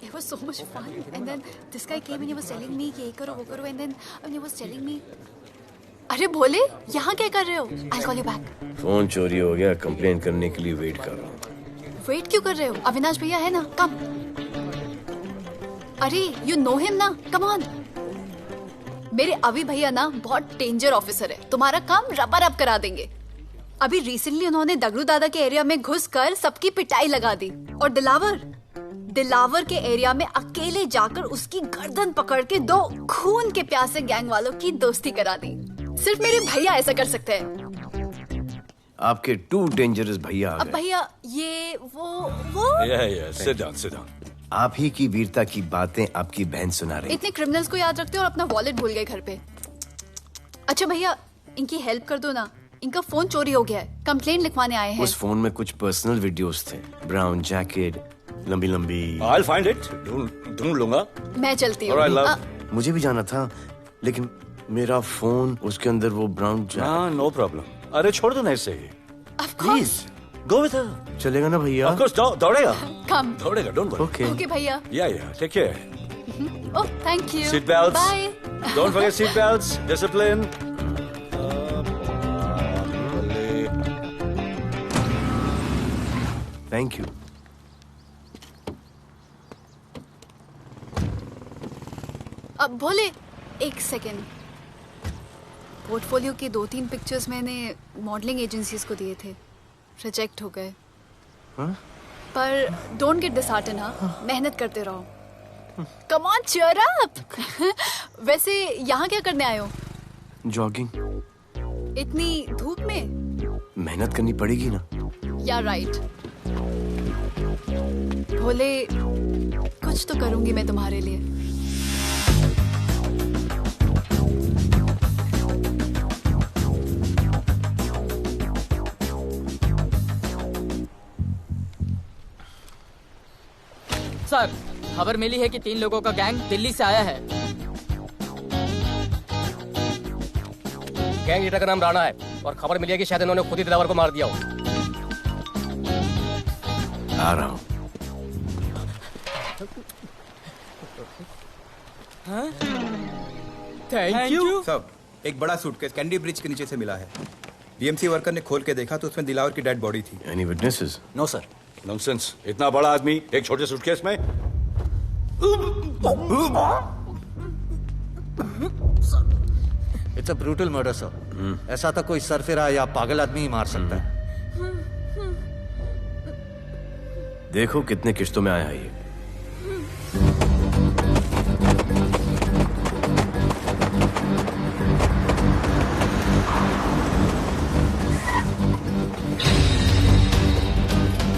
It was so much fun, and then this guy came and he was telling me ये करो वो करो, and then he was telling me, अरे भोले यहाँ क्या कर रहे हो? I'll call you back. Phone चोरी हो गया, कंप्लेन करने के लिए वेट कर रहा हूँ। वेट क्यों कर रहे हो? अविनाश भैया है ना, कम। अरे you know him ना, come on. मेरे अभी भैया ना बहुत डेंजर ऑफिसर है, तुम्हारा काम रबर करा देंगे। अभी रिसेंटली उन्होंने दगड़ू दादा के एरिया में घुसकर सबकी पिटाई लगा दी, और दिलावर के एरिया में अकेले जाकर उसकी गर्दन पकड़ के 2 खून के प्यासे गैंग वालों की दोस्ती करा दी। सिर्फ मेरे भैया ऐसा कर सकते हैं। आपके 2 डेंजरस भैया आ अब गए। भैया ये वो सिट डाउन। आप ही की वीरता की बातें आपकी बहन सुना रही। इतने क्रिमिनल्स को याद रखते हो और अपना वॉलेट भूल गए घर पे। अच्छा भैया इनकी हेल्प कर दो ना, इनका फोन चोरी हो गया है, कंप्लेंट लिखवाने आए हैं। उस फोन में कुछ पर्सनल वीडियोस थे, ब्राउन जैकेट, लंबी लंबी। I'll find it. ढूंढ लूंगा। मैं चलती हूँ। मुझे भी जाना था, लेकिन मेरा फोन उसके अंदर वो ब्राउन जैकेट। No problem. अरे छोड़ दो ना इसे। Please go with her. चलेगा ना भैया? Of course, दौड़ेगा। कम। दौड़ेगा, डोंट वरी। ओके भैया। Yeah, take care. Oh thank you. Seat belts. Bye. Don't forget seat belts. Discipline. Thank you. अब भोले एक सेकेंड, पोर्टफोलियो के 2-3 पिक्चर्स मैंने मॉडलिंग एजेंसीज को दिए थे, रिजेक्ट हो गए। पर डोंट गेट डिसहार्टन, हाँ, मेहनत करते रहो। Come on cheer up. वैसे यहाँ क्या करने आए हो? जॉगिंग। इतनी धूप में? मेहनत करनी पड़ेगी ना। या राइट। भोले कुछ तो करूंगी मैं तुम्हारे लिए। सर खबर मिली है कि 3 लोगों का गैंग दिल्ली से आया है। गैंग लीडर का नाम राणा है और खबर मिली है कि शायद इन्होंने खुद ही दिलावर को मार दिया हो। आ रहा हूँ। Thank you. सब एक बड़ा सूटकेस कैंडी ब्रिज के नीचे से मिला है। बीएमसी वर्कर ने खोल के देखा तो उसमें दिलावर की डेड बॉडी थी। Any witnesses? No sir. Nonsense. इतना बड़ा आदमी एक छोटे सूटकेस में? It's a brutal murder sir. ऐसा तो कोई सरफिरा या पागल आदमी ही मार सकता है। देखो कितने किश्तों में आया है ये।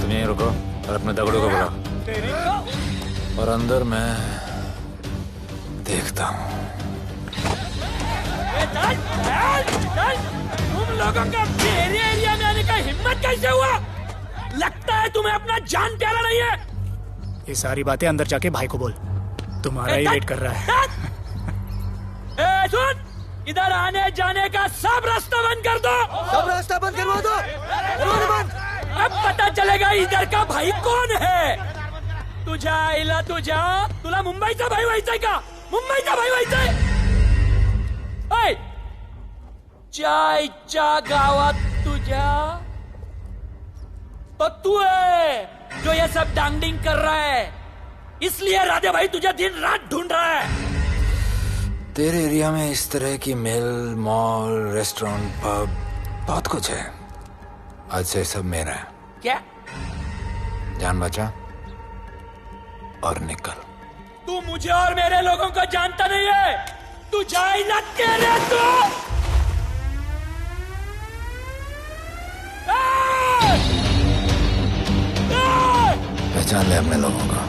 तुम यहीं रुको और अपने दगड़ों को बुलाओ, और अंदर मैं देखता हूँ। तुम लोगों का मेरे एरिया में आने का हिम्मत कैसे हुआ? लगता है तुम्हें अपना जान प्यारा नहीं है। ये सारी बातें अंदर जाके भाई को बोल, तुम्हारा ही वेट कर रहा है। सुन, इधर आने जाने का सब रास्ता बंद कर दो। सब रास्ता बंद करवा दो। अब पता चलेगा इधर का भाई कौन है। तुझा इला तुझा तुला मुंबईचा भाई व्हायचाय का? मुंबईचा भाई व्हायचाय? चायच्या गावात तुझ्या तो तू है जो ये सब डांगडिंग कर रहा है, इसलिए राधे भाई तुझे दिन रात ढूंढ रहा है। तेरे एरिया में इस तरह की मिल, मॉल, रेस्टोरेंट, पब बहुत कुछ है। आज से सब मेरा है। क्या? जान बचा और निकल। तू मुझे और मेरे लोगों को जानता नहीं है। तू जाए ना तेरे तो। पहचान ले अपने लोगों को।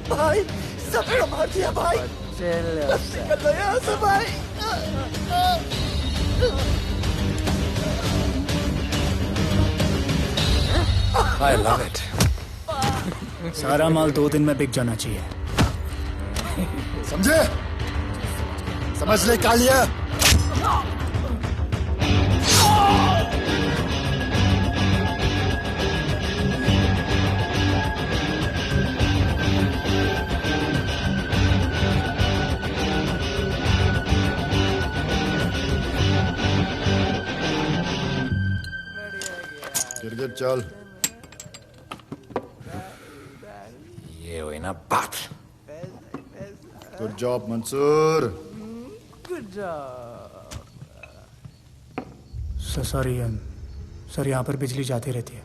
भाई सबको मार दिया भाई। निकल लो यहाँ से भाई। I love it. सारा माल 2 दिन में बिक जाना चाहिए। समझे? समझ ले कालिया। गिरगिट चल। ये हुई ना बात। Good job Mansoor. Sorry sir, यहाँ पर बिजली जाती रहती है।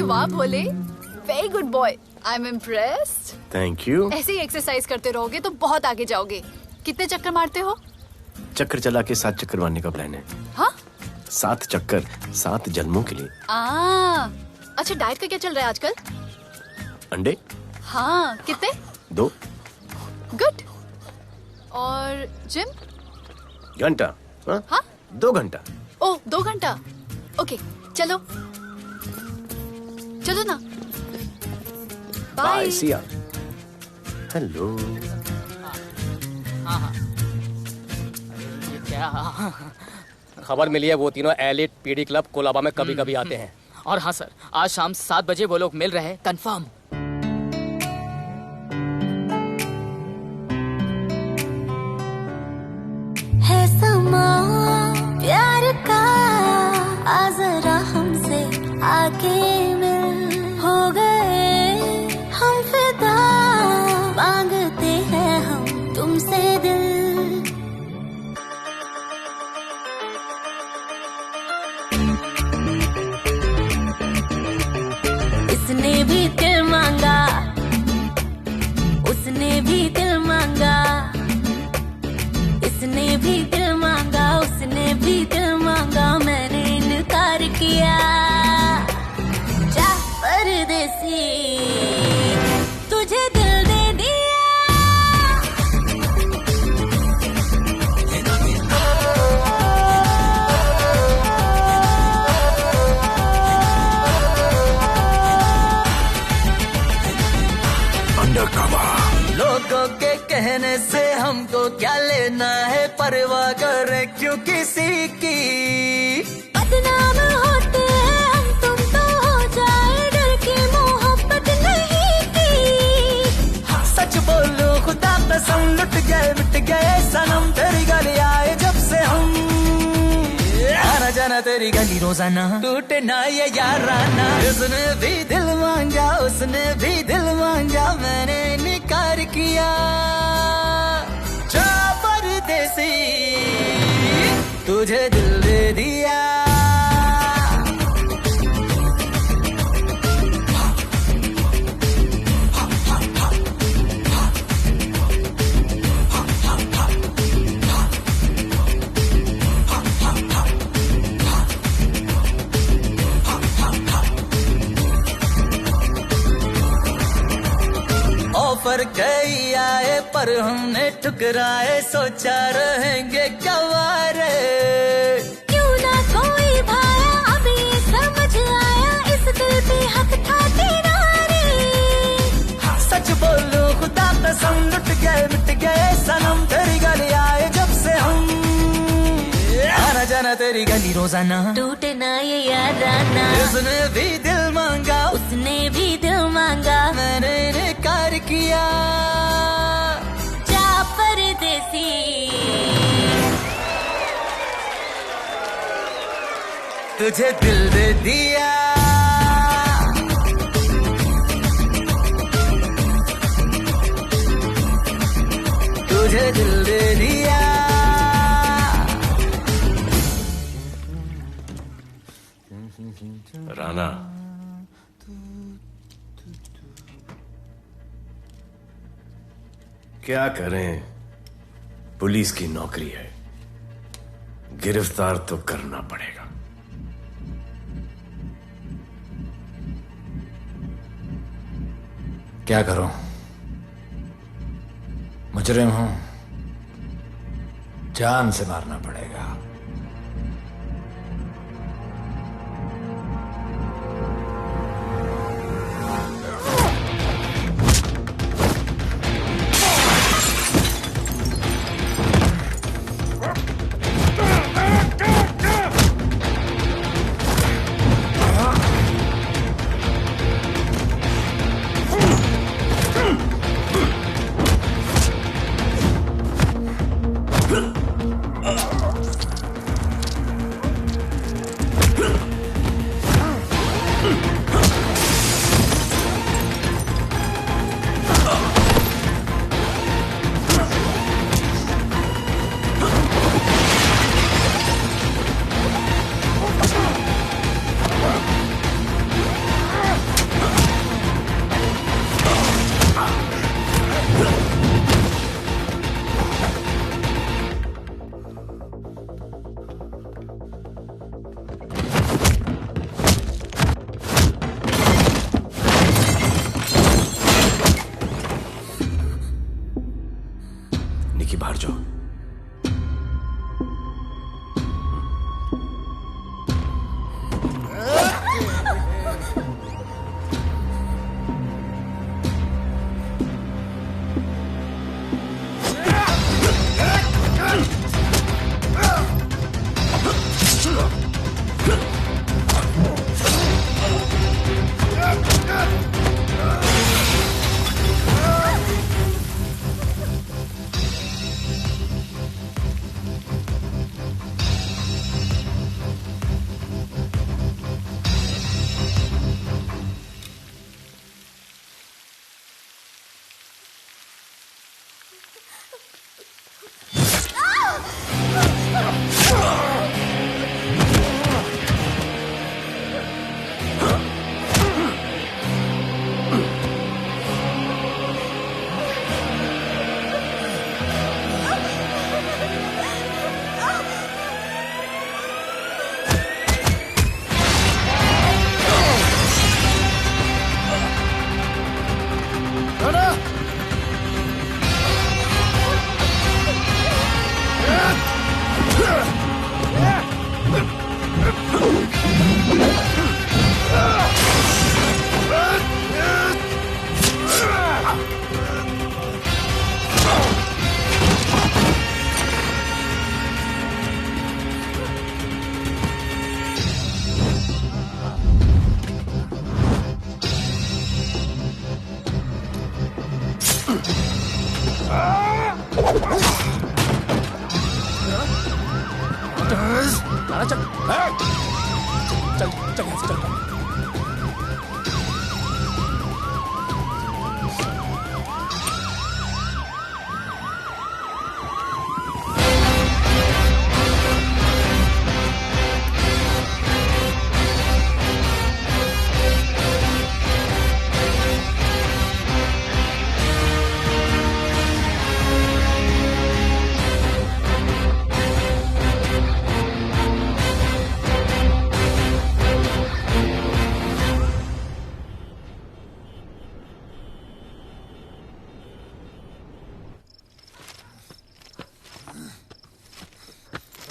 वाह Bhole, very good boy, I am impressed. Thank you. ऐसे ही एक्सरसाइज करते रहोगे तो बहुत आगे जाओगे। कितने चक्कर मारते हो? चक्कर चला के 7 चक्कर मारने का प्लान है। हाँ? 7 चक्कर 7 जन्मों के लिए। अच्छा, डाइट का क्या चल रहा है आजकल? अंडे? हाँ, कितने? 2। गुड। और जिम? घंटा। हाँ? 2 घंटा। ओह, 2 घंटा। ओके, चलो चलो ना। बाय, सी या। हेलो। क्या? खबर मिली है वो तीनों एलिट पीडी क्लब कोलाबा में कभी कभी आते हैं। और हाँ सर, आज शाम 7 बजे वो लोग मिल रहे हैं, कंफर्म। है समा प्यार का, आ जरा हमसे आके मिल, हो गए हम फिदा, मांगते हैं हम तुमसे दिल। इसने भी दिल मांगा, उसने भी दिल मांगा, इसने भी दिल मांगा, उसने भी दिल मांगा, मैंने इनकार किया। जा परदेसी, तुझे दिल दे दिया। अंडरकवर। लोगों के कहने से हमको क्या लेना है, परवाह करे क्यों किसी की। बदनाम होते हैं हम, तुम तो हो जाए, डर की मोहब्बत नहीं की। हाँ, सच बोलो खुदा कसम, लुट गए मिट गए सनम, तेरी गली आए जब से हम। आना जाना तेरी गली रोजाना, टूटे ना ये याराना। उसने भी दिल मांगा, उसने भी दिल मांगा, मैंने इनकार किया। ऑफर कई आए पर हमने ठुकराए, सोचा रहेंगे क्या वारे। क्यों ना कोई भाया, अब ये समझ आया, इस दिल पे हक था तेरा रे। सच बोलूं खुदा कसम, लुट गए मिट गए सनम, तेरी गली आए जब से हम, आना जाना तेरी गली रोजाना, टूटे ना ये याराना। उसने भी दिल मांगा, उसने भी दिल मांगा, मैंने इनकार किया। जा परदेसी, तुझे दिल दे दिया, तुझे दिल दे दिया। राना, क्या करें, पुलिस की नौकरी है, गिरफ्तार तो करना पड़ेगा। क्या करूं, मुजरिम हूं, जान से मारना पड़ेगा। निकी बाहर जाओ।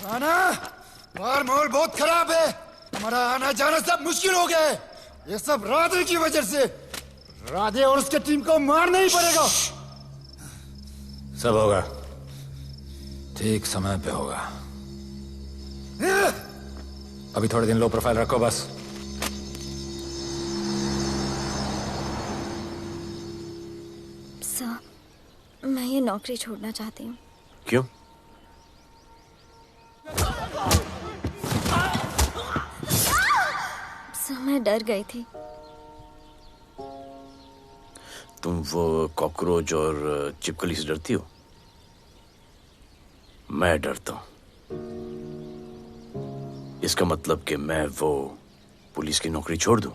आना बार माहौल बहुत खराब है। हमारा आना जाना सब मुश्किल हो गया है। ये सब राधे की वजह से। राधे और उसके टीम को मारना ही पड़ेगा। सब होगा, ठीक समय पे होगा। अभी थोड़े दिन लो प्रोफाइल रखो बस। सर, मैं ये नौकरी छोड़ना चाहती हूँ। क्यों? सर, मैं डर गई थी। तुम वो कॉकरोच और चिपकली से डरती हो? मैं डरता हूं। इसका मतलब कि मैं वो पुलिस की नौकरी छोड़ दूं?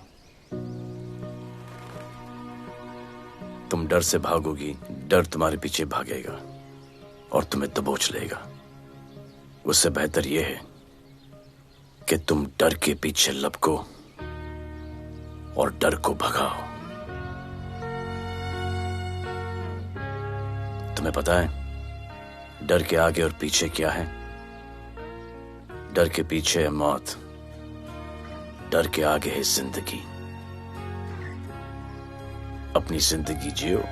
तुम डर से भागोगी, डर तुम्हारे पीछे भागेगा और तुम्हें दबोच लेगा। उससे बेहतर यह है कि तुम डर के पीछे लपको और डर को भगाओ। तुम्हें पता है डर के आगे और पीछे क्या है? डर के पीछे है मौत, डर के आगे है जिंदगी। अपनी जिंदगी जियो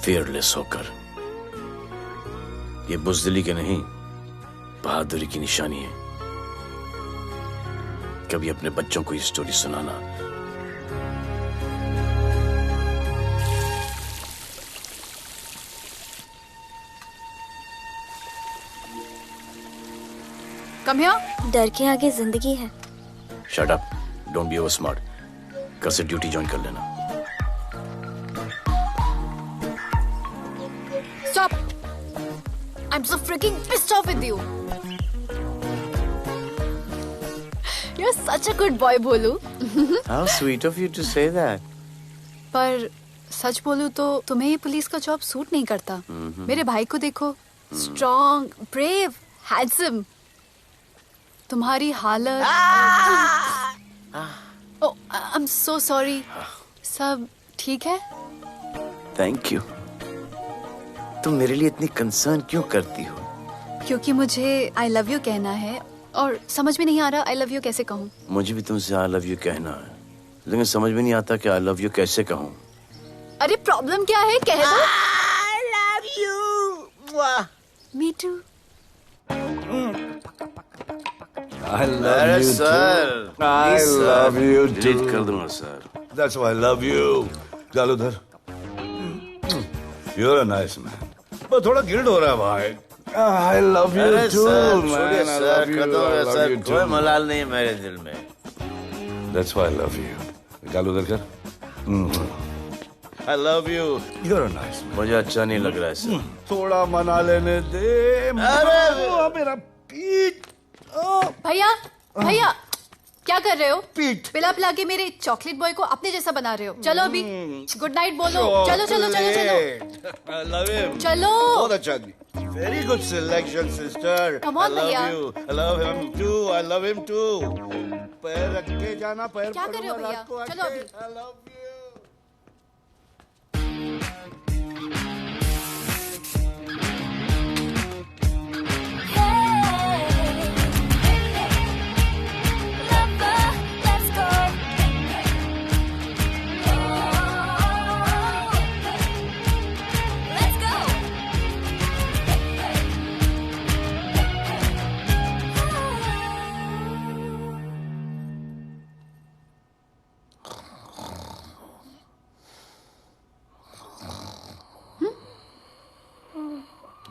फियरलेस होकर। ये बुज़दिली के नहीं, बहादुरी की निशानी है। कभी अपने बच्चों को ये स्टोरी सुनाना। Come here. डर के आगे जिंदगी है। Shut up, don't be over smart. कल से ड्यूटी ज्वाइन कर लेना। Stop! I'm so freaking pissed off with you. You're such a good boy, बोलू। How sweet of you to say that. पर सच बोलूं तो तुम्हें ये पुलिस का जॉब सूट नहीं करता। मेरे भाई को देखो, स्ट्रॉन्ग, ब्रेव, हैंडसम। तुम्हारी हालत। Oh, I'm so sorry. सब ठीक है? Thank you. तुम मेरे लिए इतनी कंसर्न क्यों करती हो? क्योंकि मुझे I love you कहना है और समझ में नहीं आ रहा I love you कैसे कहूँ। मुझे भी तुमसे I love you कहना है, लेकिन समझ में नहीं आता कि I love you कैसे कहूँ। अरे प्रॉब्लम क्या है, कह दो। I love you. Me too. I love you sir. too. I love you too. Delete कर दूंगा sir. That's why I love you. चल उधर। You're a nice man. पर थोड़ा गिल्ड हो रहा है भाई। I love you too, man. I love you. I love you too. कोई मलाल नहीं है मेरे दिल में। That's why I love you. निकाल उधर कर। I love you. You're a nice man. मुझे अच्छा नहीं लग रहा है सर। थोड़ा मना लेने दे। मेरा पीठ। भैया, भैया, क्या कर रहे हो? पीठ पिला पिला के मेरे चॉकलेट बॉय को अपने जैसा बना रहे हो। चलो अभी गुड नाइट बोलो। चलो चलो चलो चलो। I love him. चलो। बहुत अच्छा आदमी। Very good selection, sister. Come on, I love भैया। you. I love him too. I love him too. पैर रख के जाना, पैर क्या कर रहे हो भैया? चलो अभी। I love you.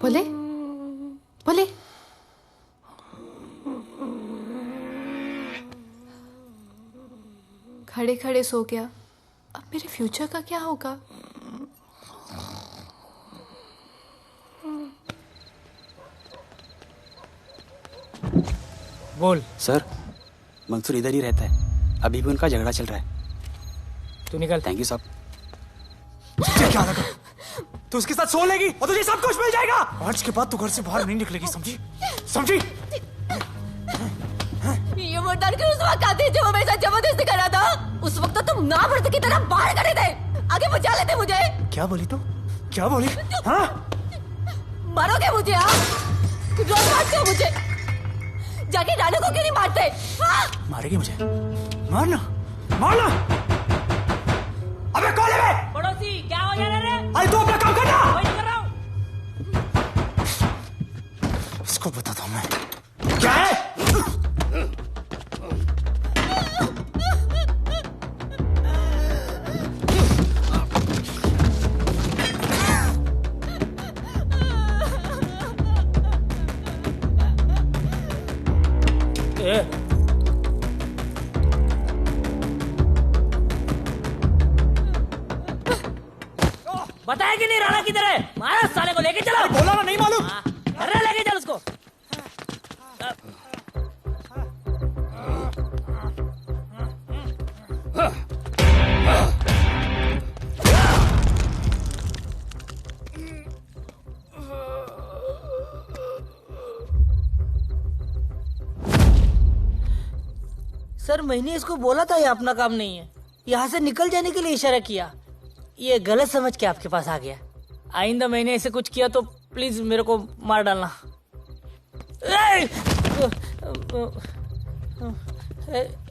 बोले बोले। खड़े खड़े सो गया। अब मेरे फ्यूचर का क्या होगा? बोल। सर, मंसूर इधर ही रहता है। अभी भी उनका झगड़ा चल रहा है। तू निकल। थैंक यू साहब। क्या लगा? तू उसके साथ सो लेगी और तुझे सब कुछ मिल जाएगा। आज के बाद तू घर से बाहर नहीं निकलेगी, समझी? समझी? ये वो डर के उस वक्त आते जो मेरे साथ जबरदस्ती कर रहा था। उस वक्त तो तुम ना मर्द की तरह बाहर खड़े थे। आगे बचा लेते मुझे। क्या बोली तू? क्या बोली? हाँ? मारोगे मुझे? आप रोज मारते हो मुझे। जाके राणा को क्यों नहीं मारते? मारेगी मुझे? मारना मारना। अबे कौन है बे? पड़ोसी क्या हो जा रहा है? अरे तू अपना काम करना। वही कर रहा हूँ। इसको बताता हूँ मैं क्या है। बताया कि नहीं राणा किधर है? मारा साले को, लेके चलो। बोला ना नहीं मालूम। अरे लेके चल उसको। सर मैंने इसको बोला था ये अपना काम नहीं है, यहाँ से निकल जाने के लिए इशारा किया, ये गलत समझ के आपके पास आ गया। आइंदा मैंने ऐसे कुछ किया तो प्लीज मेरे को मार डालना।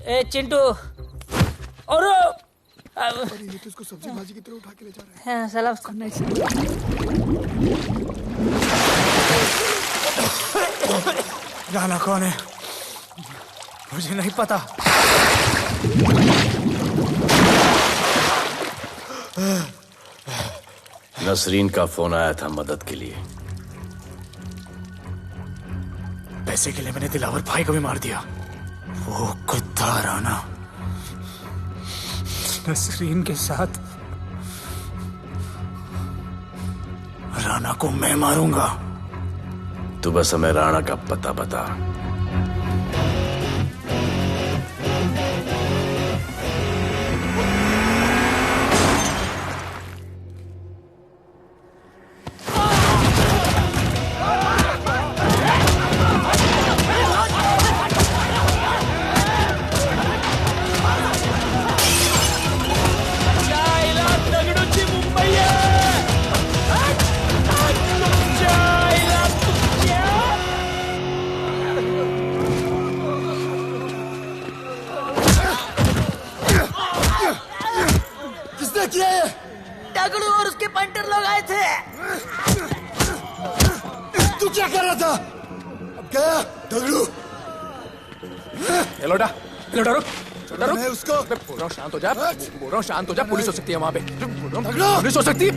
ए चिंटू और ये तो इसको सब्जी भाजी की तरह उठा के ले जा रहा है। हाँ साला राणा कौन है मुझे नहीं पता। नसरीन का फोन आया था मदद के लिए। पैसे के लिए मैंने दिलावर भाई को भी मार दिया। वो कुत्ता राणा नसरीन के साथ। राणा को मैं मारूंगा। तू बस हमें राणा का पता बता। दगड़ू और उसके पंटर लोग आए थे। तू क्या कर रहा था? अब गया दगड़ू। लोटा लोटा रुक रुक। मैं उसको बोल रहा हूँ शांत हो जा, बोल रहा हूँ शांत हो जा। पुलिस हो सकती है वहाँ पे, पुलिस हो सकती है।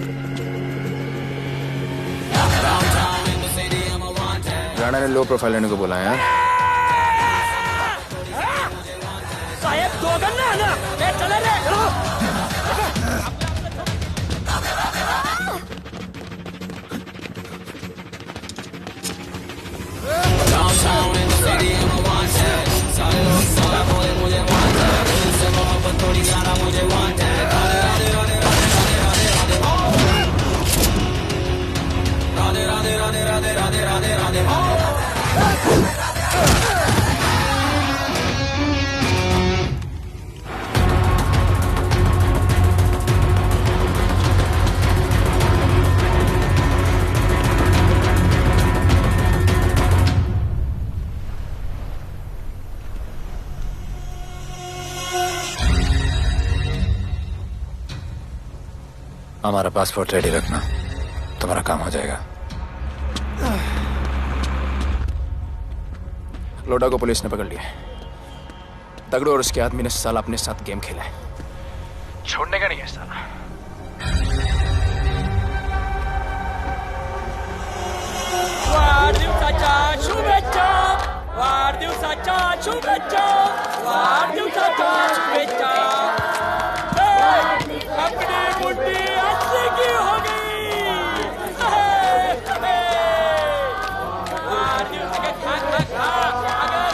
राणा ने लो प्रोफाइल लेने को बोला है। साहब दो गन्ना है ना, मैं चले रे। Downtown in the city, I'm a wanted. सारे लोग सारा बोले मुझे wanted. दिल से मोहब्बत थोड़ी ज्यादा मुझे wanted. राधे राधे राधे राधे राधे राधे राधे राधे राधे राधे राधे राधे राधे। हमारा पासपोर्ट रेडी रखना, तुम्हारा काम हो जाएगा। लोडा को पुलिस ने पकड़ लिया। दगड़ू और उसके आदमी ने साला अपने साथ गेम खेला है, छोड़ने का नहीं है साला। वाढदिवसाच्या शुभेच्छा, वाढदिवसाच्या शुभेच्छा, वाढदिवसाच्या शुभेच्छा। अपनी मुट्ठी अच्छी की हो गई। वाढदिवस के खा खा खा, अगर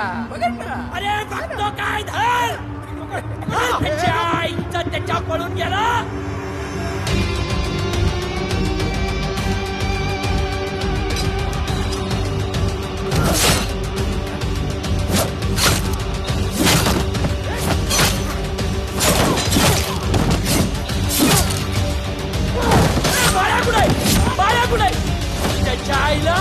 अरे बघतो काय धर त्याच्या आईचं त्याच्या पळून गेला बाळा कुठे त्याच्या आईला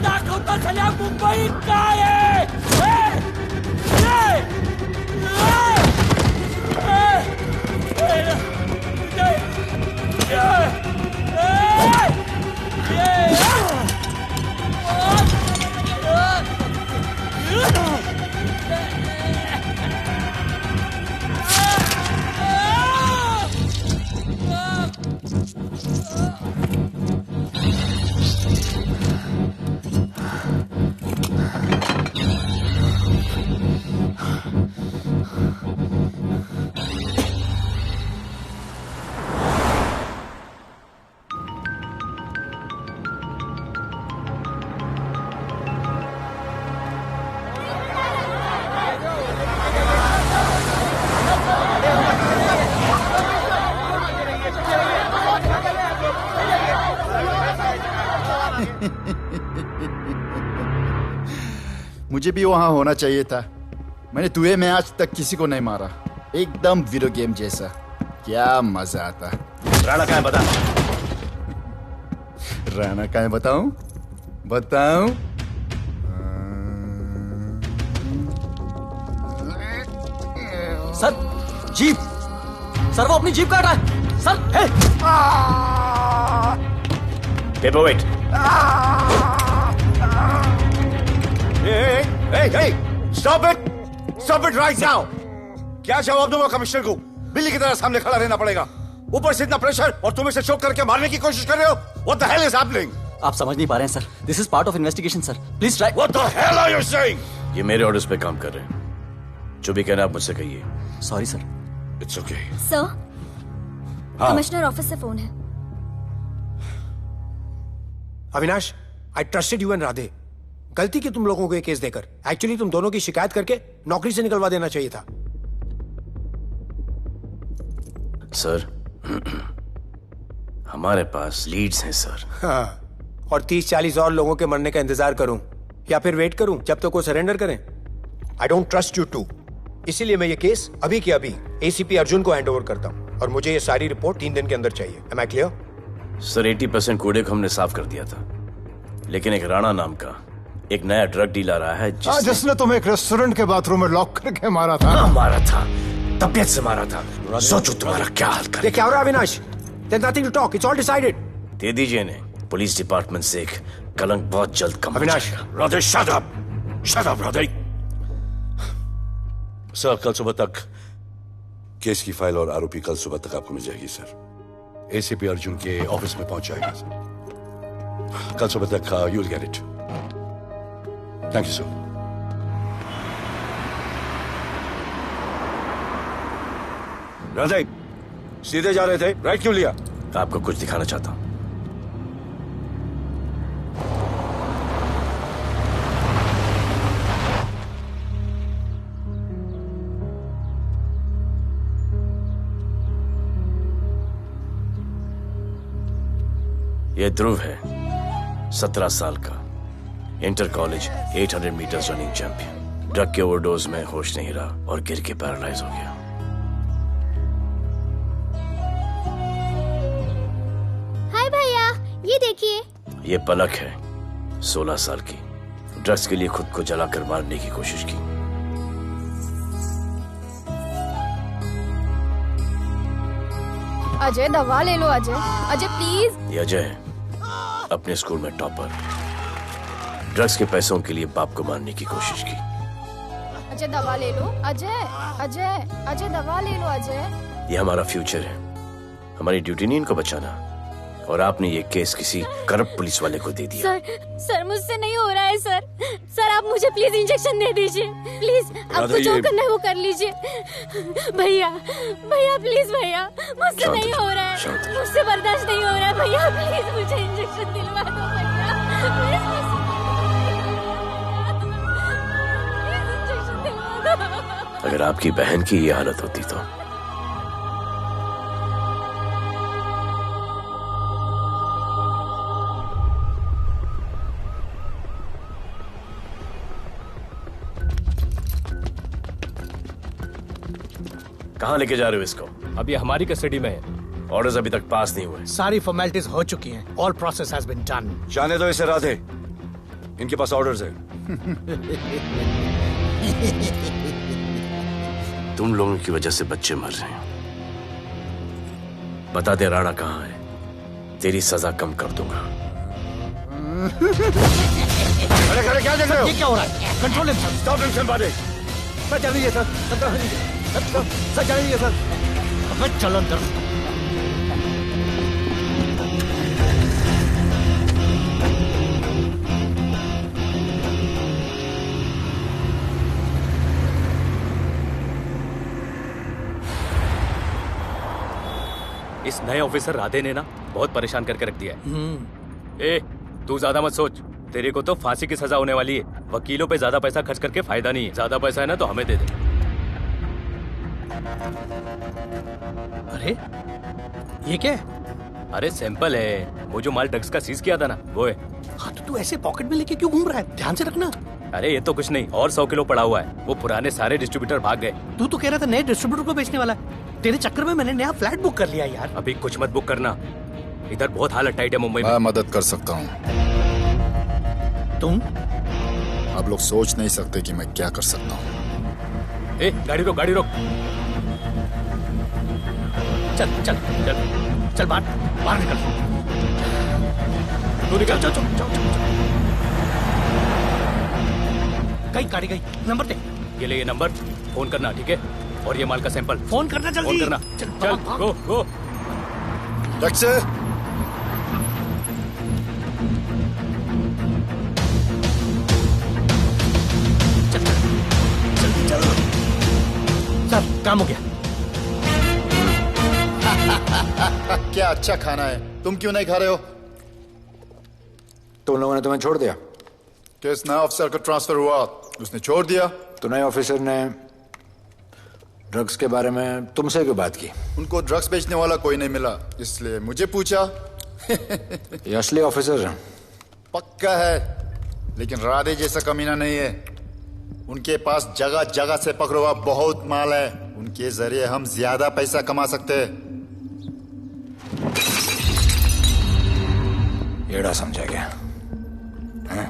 दाखवता झाल्या मुंबई काय मुझे भी वहां होना चाहिए था। मैंने तुझे में आज तक किसी को नहीं मारा। एकदम वीडियो गेम जैसा। क्या मजा आता। राणा कहाँ है बता। राणा कहाँ है बताऊं? बताऊं? सर जीप सर वो अपनी जीप काट रहा है sir. Paperweight. Hey, stop it right now! क्या जवाब दूंगा कमिश्नर को? बिल्ली की तरह सामने खड़ा रहना पड़ेगा। ऊपर से इतना प्रेशर और तुम इसे चोक करके मारने की कोशिश कर रहे हो। What the hell is happening? आप समझ नहीं पा रहे हैं sir. This is part of investigation sir. Please try. What the hell are you saying? ये मेरे ऑर्डर्स पे काम कर रहे हैं। जो भी कहना आप मुझसे कहिए। Sorry sir. It's okay. Sir हाँ। कमिश्नर ऑफिस से फोन है। Avinash, I trusted you and Radhe. गलती की तुम लोगों को ये केस देकर। एक्चुअली तुम दोनों की शिकायत करके नौकरी से निकलवा देना चाहिए था। सर हमारे पास लीड्स हैं सर। हाँ, और 30-40 और लोगों के मरने का इंतजार करूं या फिर वेट करूं जब तक वो सरेंडर करें? I don't trust you too. इसीलिए मैं ये केस अभी के अभी एसीपी अर्जुन को हैंड ओवर करता हूं और मुझे ये सारी रिपोर्ट 3 दिन के अंदर चाहिए। M I clear? सर 80% कूड़े को हमने साफ कर दिया था, लेकिन एक राणा नाम का एक नया ड्रग डीलर आया है जिसने तुम्हें एक रेस्टोरेंट के बाथरूम में लॉक करके मारा था। हाँ, मारा था, तबीयत से मारा था। सोचो तुम्हारा क्या हाल कर। ये क्या हो रहा है Avinash? There's nothing to talk. It's all decided. दे दीजिए इन्हें। पुलिस डिपार्टमेंट से एक कलंक बहुत जल्द कम हो अविनाश, जाएगा। Radhe shut up! Shut up, Radhe. Sir कल सुबह तक केस की फाइल और आरोपी कल सुबह तक आपको मिल जाएगी सर। एसीपी अर्जुन के ऑफिस में पहुंच जाएगा सर। कल सुबह तक you will get it. Thank you sir. Radhe सीधे जा रहे थे, राइट क्यों लिया? आपको कुछ दिखाना चाहता हूं। ये ध्रुव है, 17 साल का, inter college 800 metre running champion. Drug के ओवरडोज में होश नहीं रहा और गिर के पैरालाइज हो गया। हाय भैया, ये देखिए। ये पलक है, 16 साल की। ड्रग्स के लिए खुद को जलाकर मारने की कोशिश की। अजय दवा ले लो। अजय अजय प्लीज। ये अजय है, अपने स्कूल में टॉपर। ड्रग्स के पैसों के लिए बाप को मारने की कोशिश की। अजय दवा ले लो। अजय अजय अजय दवा ले लो। अजय ये हमारा फ्यूचर है, हमारी ड्यूटी नहीं इनको बचाना, और आपने ये केस किसी करप्ट पुलिस वाले को दे दिया। सर मुझसे नहीं हो रहा है सर। सर आप मुझे प्लीज इंजेक्शन दे दीजिए, प्लीज। आपको जो करना है वो कर लीजिए। भैया भैया प्लीज भैया, मुझसे नहीं हो रहा है, मुझसे बर्दाश्त नहीं हो रहा है भैया, प्लीज मुझे इंजेक्शन दिलवा दो भैया, प्लीज इंजेक्शन दिलवा दो। अगर आपकी बहन की ये हालत होती तो कहाँ लेके जा रहे हो इसको? अभी हमारी कस्टडी में है। ऑर्डर्स अभी तक पास नहीं हुए। सारी फॉर्मेलिटीज हो चुकी हैं। All process has been done. जाने दो इसे राधे, इनके पास ऑर्डर्स है। तुम लोगों की वजह से बच्चे मर रहे हैं। बता दे राणा कहाँ है, तेरी सजा कम कर दूंगा। अरे क्या देख रहे हो? ये क्या हो रहा है? Control him sir. Stop him somebody. Sir चल लीजिए सर। सर चल लीजिए सर। अबे चलो अंदर। इस नए ऑफिसर राधे ने ना बहुत परेशान करके रख दिया है। ए, तू ज्यादा मत सोच, तेरे को तो फांसी की सजा होने वाली है। वकीलों पे ज्यादा पैसा खर्च करके फायदा नहीं है। ज्यादा पैसा है ना तो हमें दे दे। अरे ये क्या है? अरे सैंपल है, वो जो माल ड्रग्स का सीज किया था ना वो है। हाँ तो तू ऐसे पॉकेट में लेके क्यों घूम रहा है? ध्यान से रखना। अरे ये तो कुछ नहीं, और 100 किलो पड़ा हुआ है। वो पुराने सारे डिस्ट्रीब्यूटर भाग गए। तू तो कह रहा था नए डिस्ट्रीब्यूटर को बेचने वाला है। तेरे चक्कर में मैंने नया फ्लैट बुक कर लिया यार। अभी कुछ मत बुक करना, इधर बहुत हालत टाइट है मुंबई में। मैं मदद कर सकता हूँ। तुम? आप लोग सोच नहीं सकते कि मैं क्या कर सकता हूँ। ए, गाड़ी रोक, गाड़ी रोक। चल चल चल चल बाहर निकल। तू निकल। चल चल चल गई गाड़ी गई। नंबर दे। ये ले ये नंबर, फोन करना ठीक है? और ये माल का सैंपल फोन करना जल्दी। फोन करना। चल गो गो। टैक्सी। सर काम हो गया। क्या अच्छा खाना है, तुम क्यों नहीं खा रहे हो? तुम लोगों ने तुम्हें छोड़ दिया? किस नए ऑफिसर का ट्रांसफर हुआ उसने छोड़ दिया? तो नए ऑफिसर ने ड्रग्स के बारे में तुमसे क्यों बात की? उनको ड्रग्स बेचने वाला कोई नहीं मिला, इसलिए मुझे पूछा। ये असली ऑफिसर है? पक्का है, लेकिन राधे जैसा कमीना नहीं है। उनके पास जगह जगह से पकड़ा हुआ बहुत माल है, उनके जरिए हम ज्यादा पैसा कमा सकते हैं। येड़ा समझा क्या? हैं?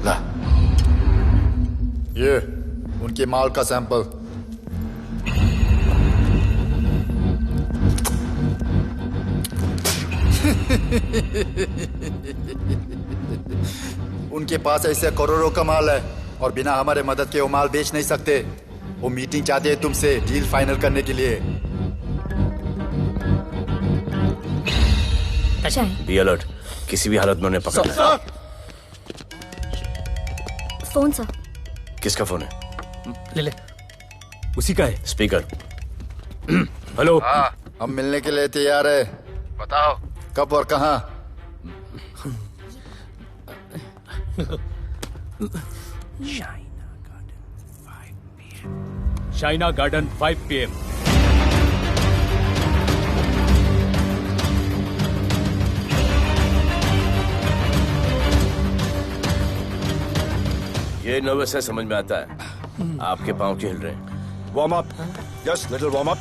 ला। ये उनके माल का सैंपल। उनके पास ऐसे करोड़ों का माल है और बिना हमारे मदद के वो माल बेच नहीं सकते। वो मीटिंग चाहते हैं तुमसे डील फाइनल करने के लिए। बी अलर्ट, किसी भी हालत में उन्हें पकड़ना। Phone sir. किसका फोन है? ले ले। उसी का है। स्पीकर। हेलो। हाँ, हम मिलने के लिए तैयार है। बताओ कब और कहाँ? Shaina garden 5 PM। ये नर्वस है, समझ में आता है। आपके पाँव क्यों हिल रहे हैं? Warm up, just little warm up.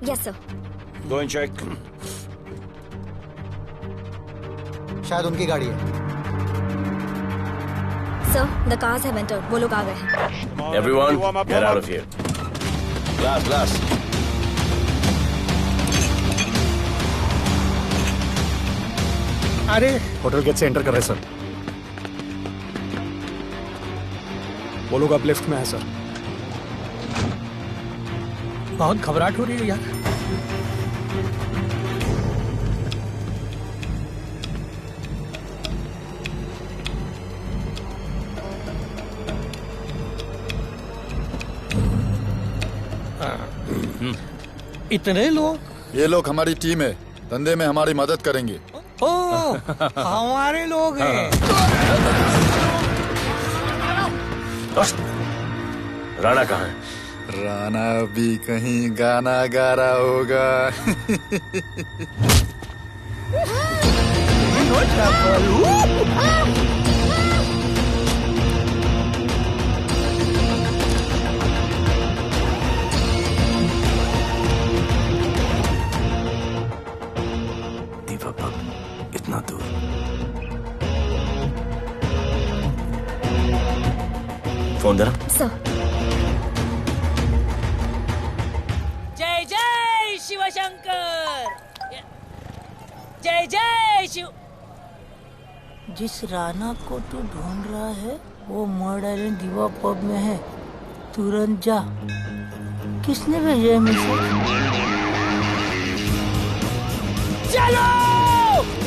Yes sir. Go and check. शायद उनकी गाड़ी है। Sir the cars have entered. वो लोग आ गए हैं। Everyone, get out of here. Glass, glass. अरे होटल गेट से एंटर कर रहे सर। वो लोग अब लिफ्ट में है सर। बहुत घबराहट हो रही है यार। इतने लोग? ये लोग हमारी टीम है, धंधे में हमारी मदद करेंगे। ओ, हमारे लोग हैं। राणा कहाँ है? राणा भी कहीं गाना गा रहा होगा। इतना दूर। फोन देना। जय जय शिव शंकर, जय जय शिव। जिस राणा को तू ढूंढ रहा है वो मर्ड आइलैंड दीवा पब में है, तुरंत जा। किसने भेजा है मैसेज? चलो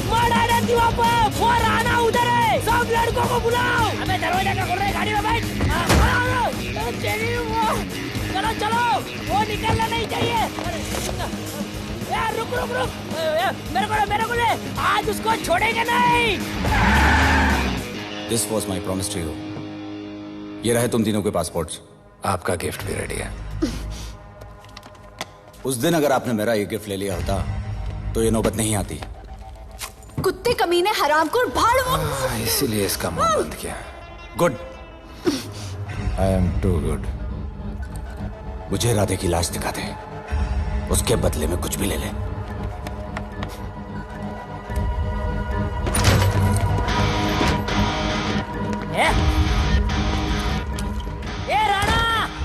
मर्ड आइलैंड दीवा पब, वो राणा उधर है, सब लड़कों को बुलाओ। अबे दरवाजा क्या खोल रहे, गाड़ी में बैठ। चलो चलो, वो निकलना नहीं चाहिए। यार रुक रुक रुक, मेरे को ले, आज उसको छोड़ेंगे नहीं। This was my promise to you. ये रहे तुम तीनों के पासपोर्ट्स। आपका गिफ्ट भी रेडी है। उस दिन अगर आपने मेरा ये गिफ्ट ले लिया होता तो ये नौबत नहीं आती। कुत्ते कमीने हरामखोर भाड़। इसीलिए इसका मुंह बंद किया। Good. I am too good. मुझे राधे की लाश दिखा दे, उसके बदले में कुछ भी ले ले। ए राणा,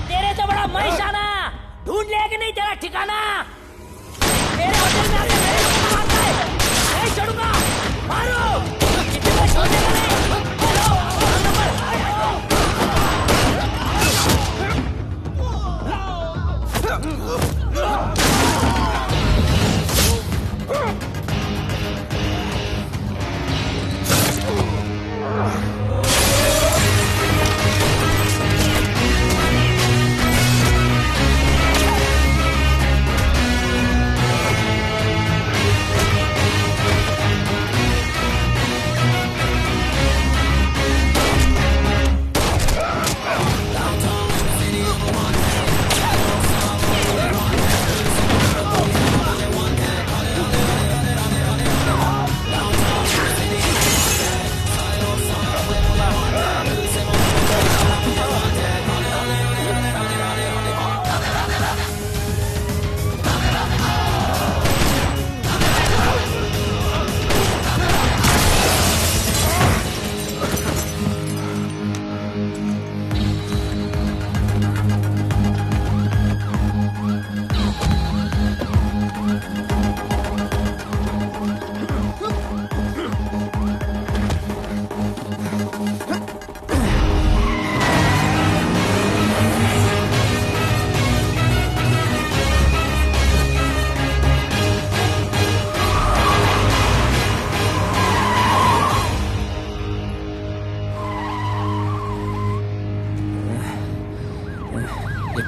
तेरे तो बड़ा मैशाना, ढूंढ लिया कि नहीं तेरा ठिकाना? तेरे होटल में आके मेरे को मारता है, नहीं छोड़ूंगा, मारो। किसी को छोड़ने का नहीं।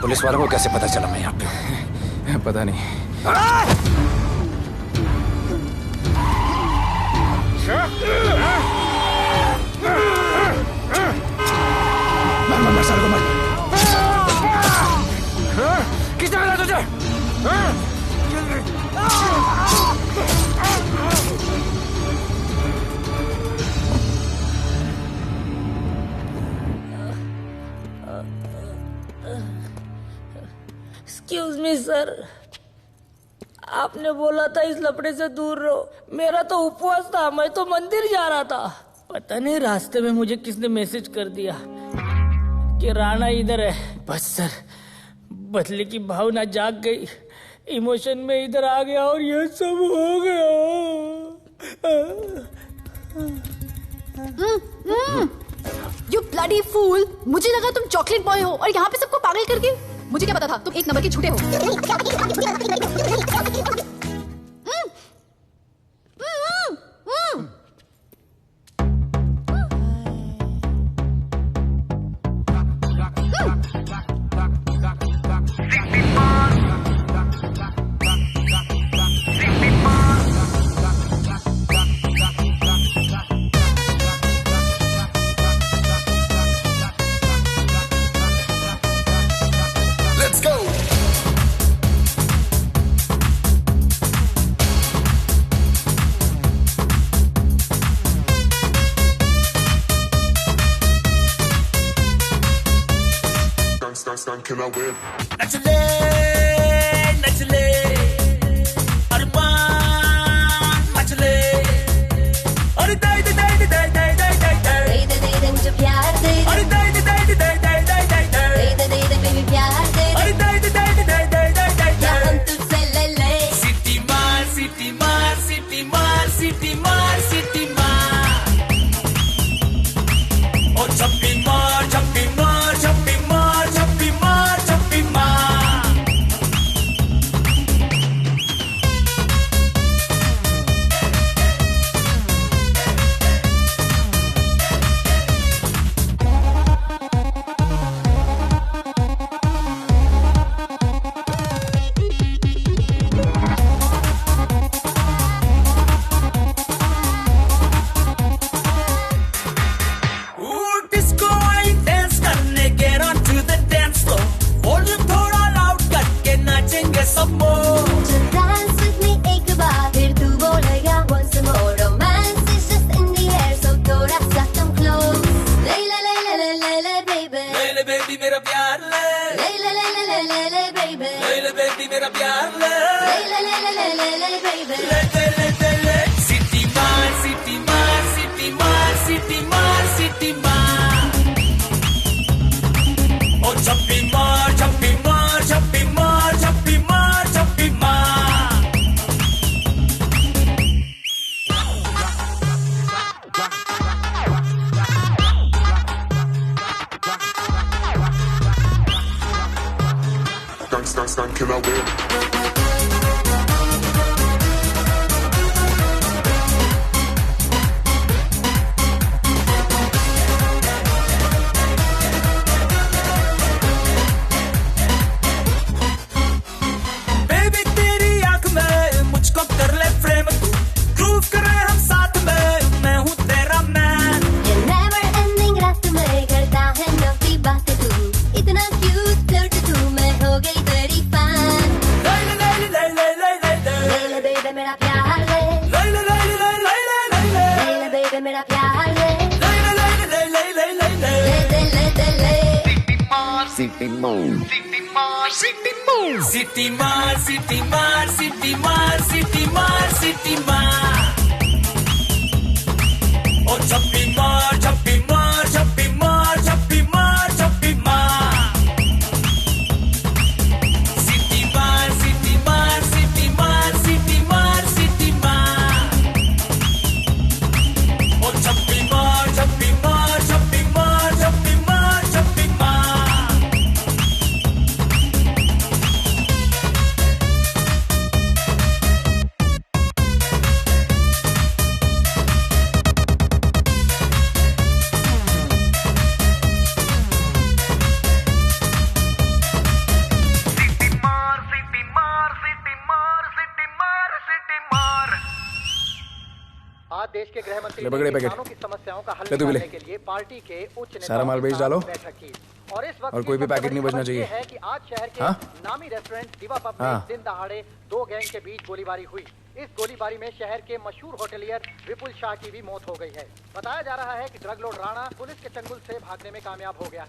पुलिस वालों को कैसे पता चला मैं यहाँ पे? पता नहीं। मर साले को मर। किसने मिला तुझे? एक्सक्यूज मी सर, आपने बोला था इस लफड़े से दूर रहो। मेरा तो उपवास था, मैं तो मंदिर जा रहा था। पता नहीं रास्ते में मुझे किसने मैसेज कर दिया कि राणा इधर है। बस सर, बदले की भावना जाग गई, इमोशन में इधर आ गया और ये सब हो गया। You bloody fool! मुझे लगा तुम चॉकलेट बॉय हो और यहाँ पे सबको पागल करके। मुझे क्या पता था तुम एक नंबर के झूठे हो। Can I win? Nachle, nachle, arman, nachle. अरे दाई दाई दाई दाई दाई दाई दाई दाई दे दे दे मुझे प्यार दे। अरे दाई दाई दाई दाई दाई दाई दाई दाई दे दे दे बेबी प्यार दे। अरे दाई दाई दाई दाई दाई दाई दाई क्या हम तुझसे ले ले। सिटी मार सिटी मार सिटी मार सिटी मार सिटी मार। ओ छप्पी मार छप्पी मार छप्पी मार छप्पी मार छप्पी मार। डिस्को आई डांस करने get on to the dance floor। Volume थोड़ा लाउड करके नाचेंगे सब मोर। Dance with me एक बार फिर तू बोलेगा once more। Romance is just in the air so थोड़ा सा come close। ले ले ले ले ले ले ले baby। ले ले बेबी मेरा प्यार ले। ले ले ले ले ले ले ले baby। ले ले बेबी मेरा प्यार ले। ले ले ले ले ले ले ले baby। ले ले ले ले ले। सिटी मार सिटी मार सिटी मार सिटी मार सिटी मार। ओ छप्पी मार छप्पी मार छप्पी मार छप्पी मार छप्पी मार। Can I win? बेबी तेरी आंख में मुझको कर ले फ्रेम तू। ग्रूव करे हम साथ में मैं हूँ तेरा मैन। ये never ending रात में करता है नौकी बातें तू। इतना cute flirt तू मैं हो गई तेरी fan। ले ले ले ले ले ले ले ले। ले ले baby मेरा प्यार ले। ले ले ले ले ले ले ले ले। ले ले baby मेरा प्यार ले। ले ले ले ले ले ले ले ले। ले दे ले दे ले। सिटी मार सिटी मार सिटी मार सिटी मार सिटी मार सिटी मार सिटी मार। ओ छप्पी मार छप्पी मार छप्पी मार छप्पी मार छप्पी मार। सिटी मार सिटी मार सिटी मार सिटी मार सिटी मार। ओ छप्पी मार छप्पी मार छप्पी मार छप्पी मार छप्पी मार। आज देश के गृह मंत्री ले पकड़े ने पैकेट। किसानों की समस्याओं का हल ले तू भी ले। निकालने के लिए पार्टी के उच्च नेताओं सारा माल के बेच साथ डालो। बैठक की। और इस वक्त और कोई भी पैकेट नहीं बचना चाहिए। है कि आज शहर के हाँ? नामी रेस्टोरेंट दिवा पब में हाँ। दिन दहाड़े दो गैंग के बीच गोलीबारी हुई। इस गोलीबारी में शहर के मशहूर होटलियर विपुल शाह की भी मौत हो गई है। बताया जा रहा है कि ड्रग लॉर्ड राणा पुलिस के चंगुल से भागने में कामयाब हो गया।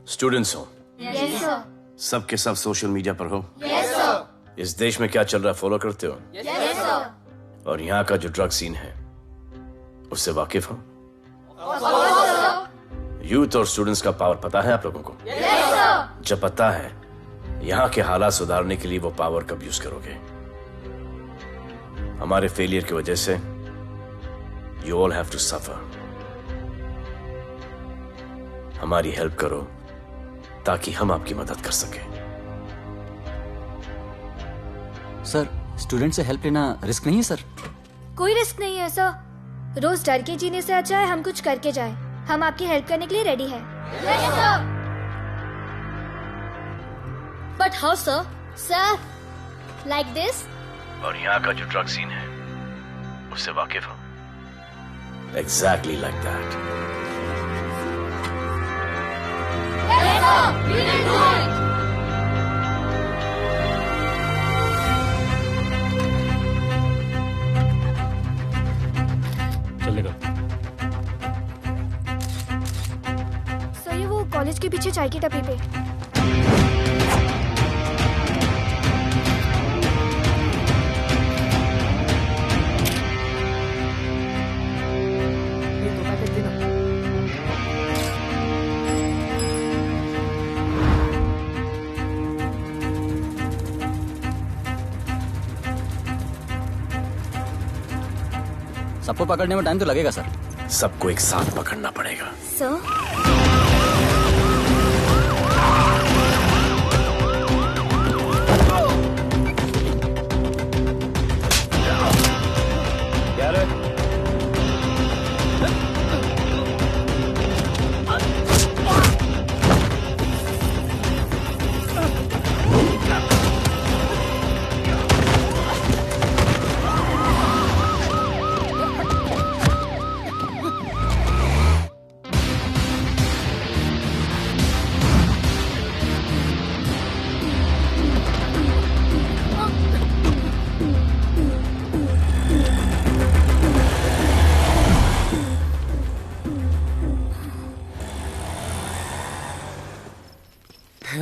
स्टूडेंट्स हो Yes sir। सब के सब सोशल मीडिया पर हो। Yes sir। इस देश में क्या चल रहा है फॉलो करते हो। Yes sir। और यहाँ का जो ड्रग सीन है उससे वाकिफ हो। यूथ और स्टूडेंट्स का पावर पता है आप लोगों को? जब पता है, यहाँ के हालात सुधारने के लिए वो पावर कब यूज करोगे? हमारे फेलियर की वजह से you all have to suffer. हमारी हेल्प करो ताकि हम आपकी मदद कर सकें। सर, स्टूडेंट से हेल्प लेना रिस्क नहीं है सर? कोई रिस्क नहीं है सर। रोज डर के जीने से अच्छा है हम कुछ करके जाए। हम आपकी हेल्प करने के लिए रेडी है। But how sir? Sir, like this? और यहाँ का जो ड्रग सीन है उससे वाकिफ हो? Exactly like that. चलेगा। सर, ये वो कॉलेज के पीछे चाय की टपरी पे। सबको पकड़ने में टाइम तो लगेगा सर। सबको एक साथ पकड़ना पड़ेगा। सर,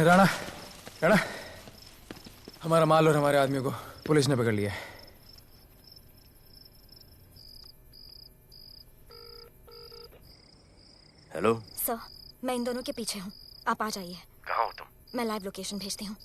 राणा, राणा, हमारा माल और हमारे आदमियों को पुलिस ने पकड़ लिया है। हेलो सर, मैं इन दोनों के पीछे हूँ। आप आ जाइए। कहाँ हो तुम? मैं लाइव लोकेशन भेजती हूँ।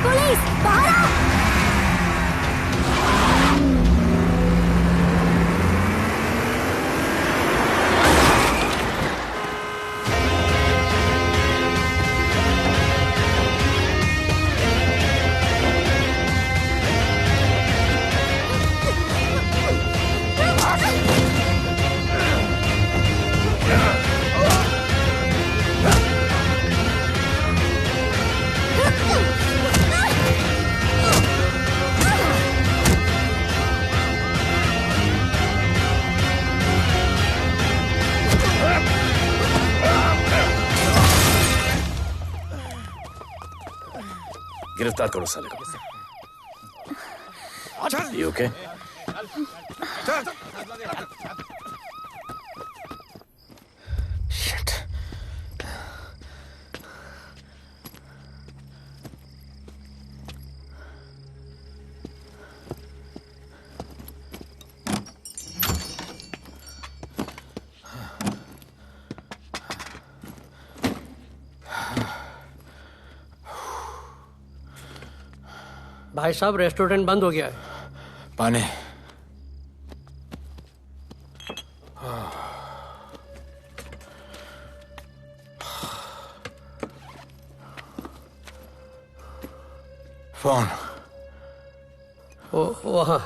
पुलिस, बाहर आओ! गिरफ्तार करो साले को। You okay? Shit. भाई साहब, रेस्टोरेंट बंद हो गया है। पानी। फोन। वहाँ।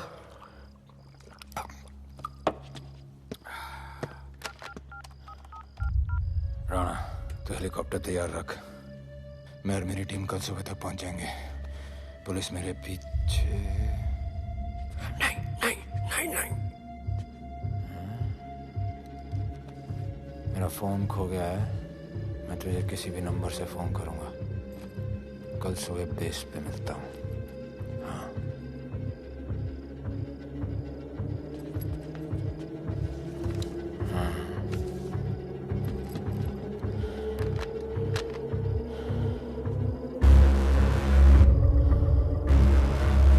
हेलीकॉप्टर तैयार रख। मैं और मेरी टीम कल सुबह तक पहुंच जाएंगे। पुलिस मेरे पीछे नहीं। मेरा फोन खो गया है। मैं तुझे किसी भी नंबर से फोन करूंगा। कल सुबह बेस पे मिलता हूँ। हाँ।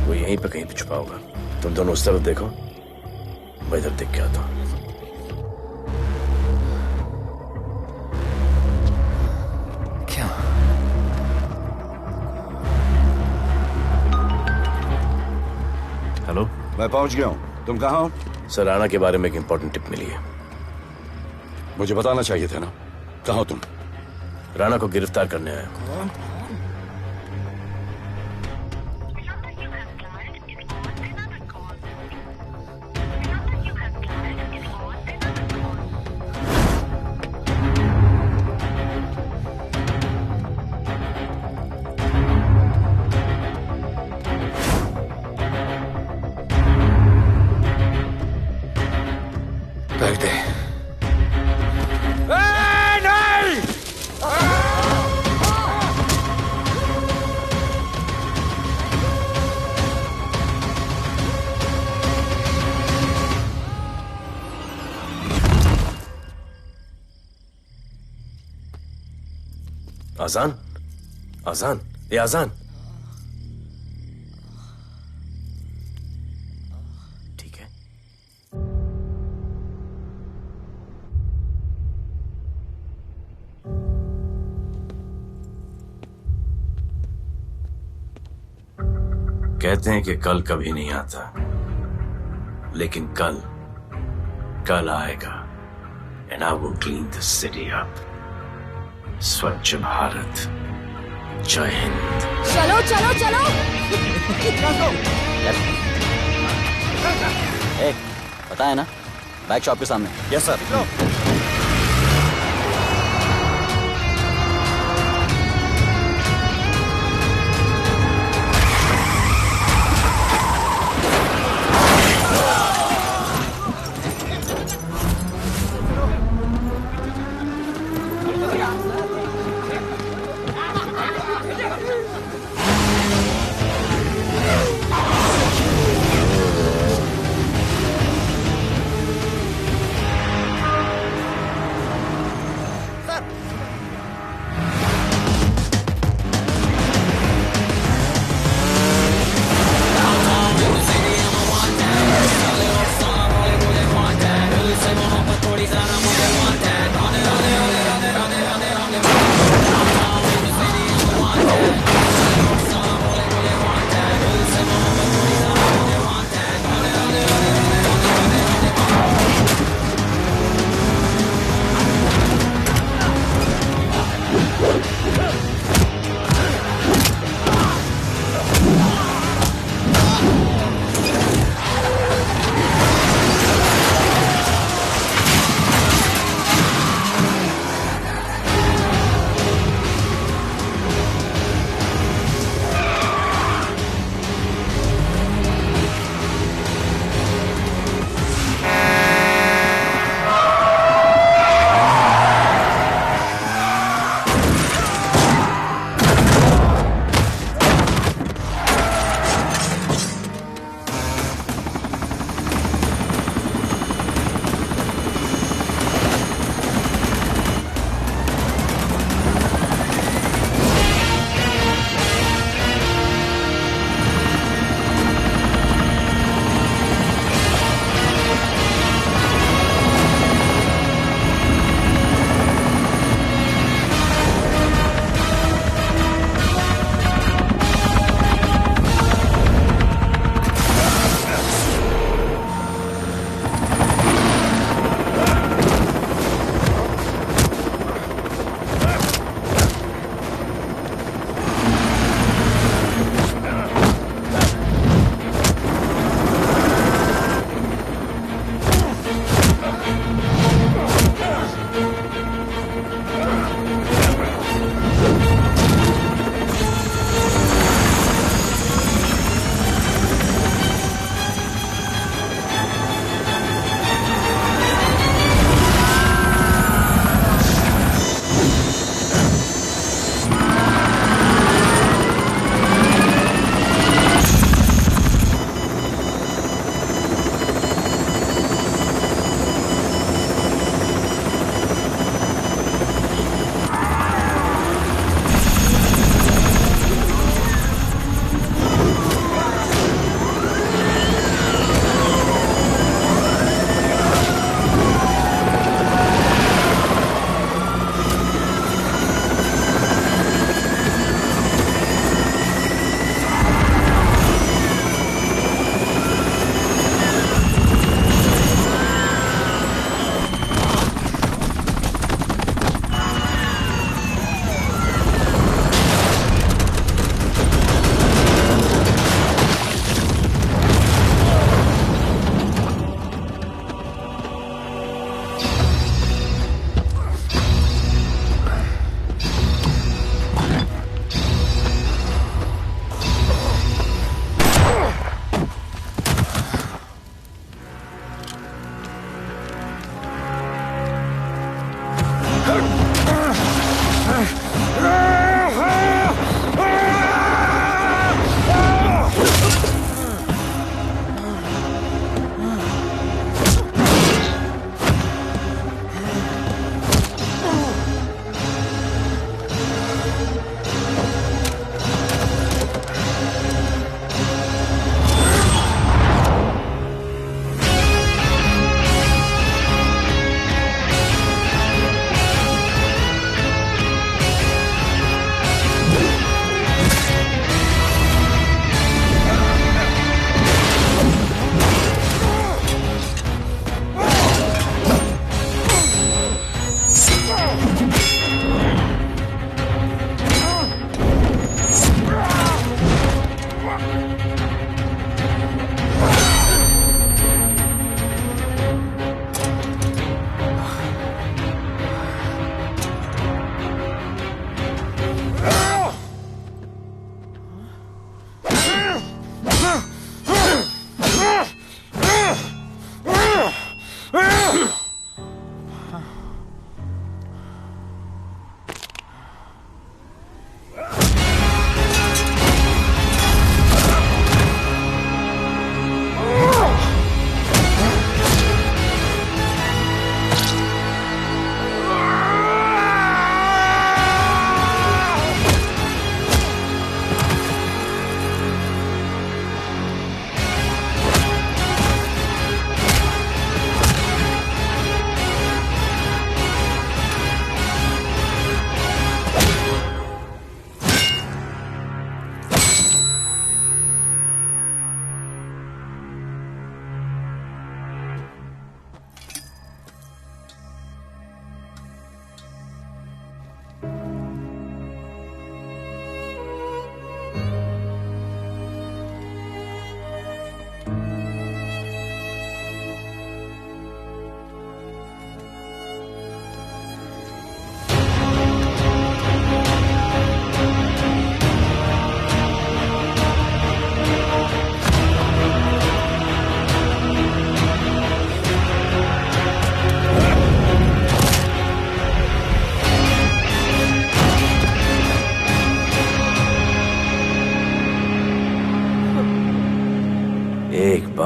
वो यहीं पे कहीं पे छुपा होगा। तुम दोनों उस तरफ देखो, मैं इधर देख के आता हूँ। क्या? हेलो, मैं पहुंच गया हूँ। तुम कहाँ हो? सर, राणा के बारे में एक इंपॉर्टेंट टिप मिली है। मुझे बताना चाहिए था ना। कहाँ हो तुम? राणा को गिरफ्तार करने आया हूँ। बैग दे। आजान, आजान, ये आजान। ठीक है। कहते हैं कि कल कभी नहीं आता, लेकिन कल आएगा। And I will clean the city up. स्वच्छ भारत। जय हिंद। चलो चलो चलो। पता है ना, बैक शॉप के सामने। Yes sir.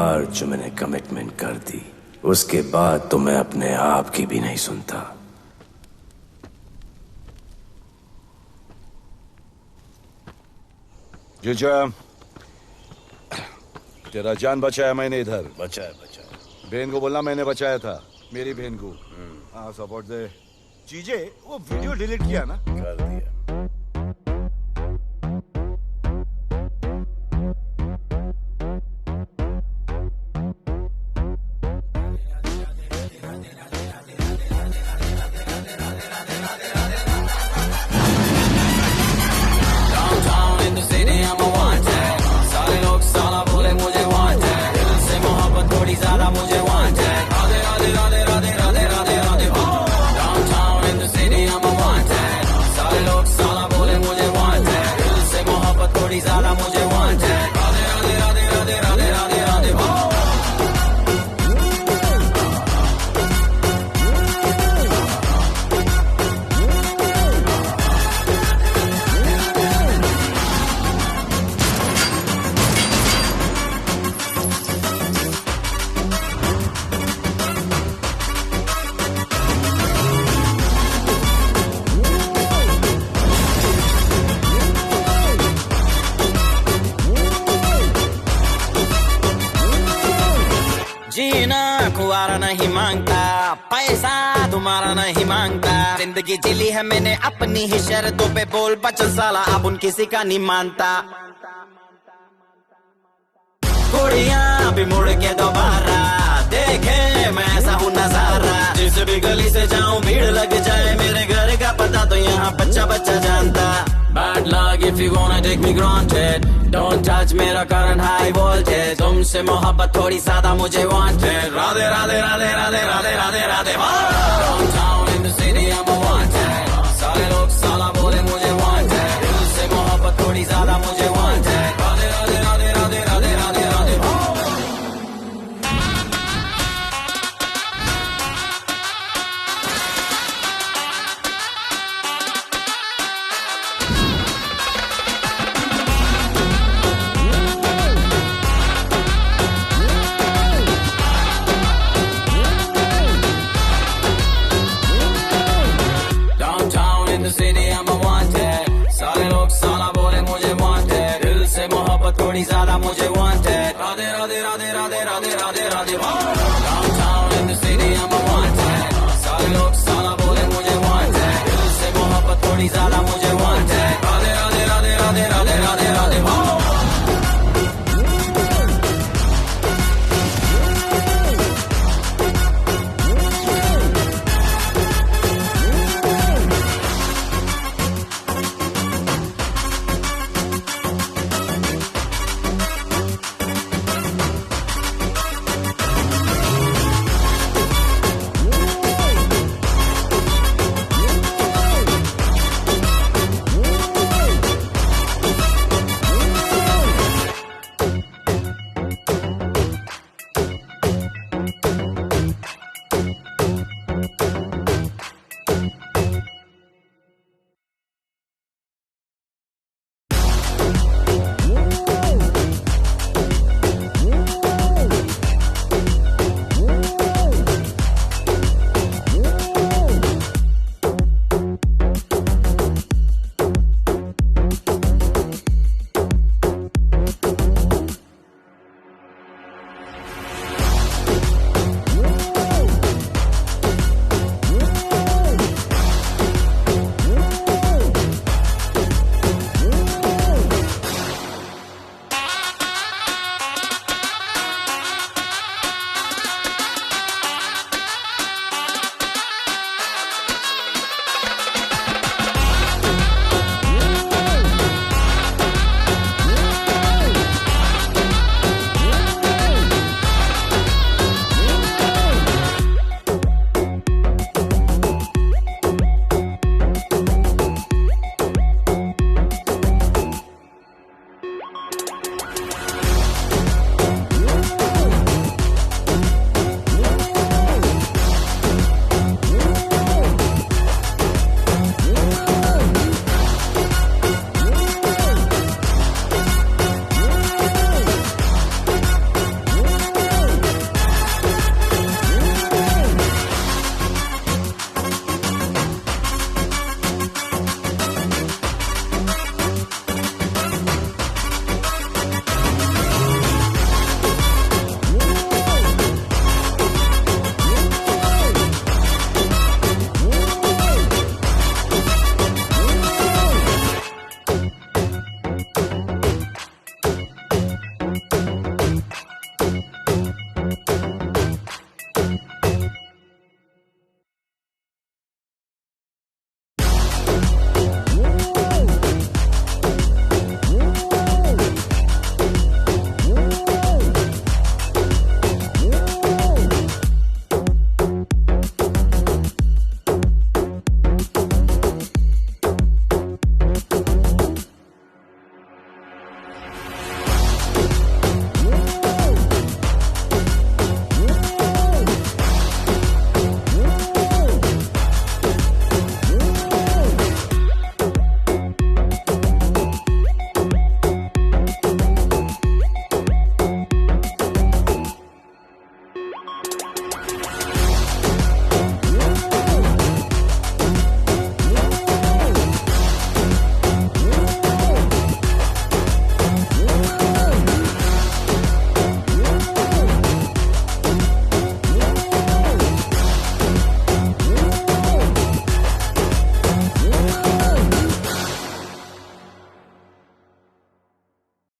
बार जो मैंने कमिटमेंट कर दी उसके बाद तो मैं अपने आप की भी नहीं सुनता। जीजा, तेरा जान बचाया मैंने इधर। बचाया। बहन को बोलना मैंने बचाया था, मेरी बहन को। हाँ सपोर्ट दे। चीजे वो वीडियो डिलीट किया ना? कर दिया। नहीं मांगता, पैसा तुम्हारा नहीं मांगता। जिंदगी जिली है मैंने अपनी ही शर्तों पे, बोल बचल साला अब उन किसी का नहीं मानता। कुड़ियां भी मुड़ के दोबारा देखे मैं ऐसा हूँ नजारा। जिस भी गली से जाऊं भीड़ लग जाए, मेरे घर का पता तो यहाँ बच्चा बच्चा जानता। Bad luck if you gonna take me granted, don't touch मेरा current high voltage। तुमसे मोहब्बत थोड़ी ज्यादा मुझे wanted। Radhe Radhe Radhe Radhe Radhe Radhe Radhe. Downtown in the city I'm a wanted, सारे लोग साला बोले मुझे wanted। दिल से मोहब्बत थोड़ी ज्यादा मुझे wanted। राधे राधे राधे राधे राधे राधे राधे। थोड़ी ज्यादा मुझे wanted। Radhe Radhe Radhe Radhe Radhe Radhe Radhe. Downtown in the city I'm a wanted, सारे लोग साला बोले मुझे wanted। दिल से मोहब्बत थोड़ी ज्यादा मुझे wanted। राधे राधे राधे राधे राधे राधे राधे।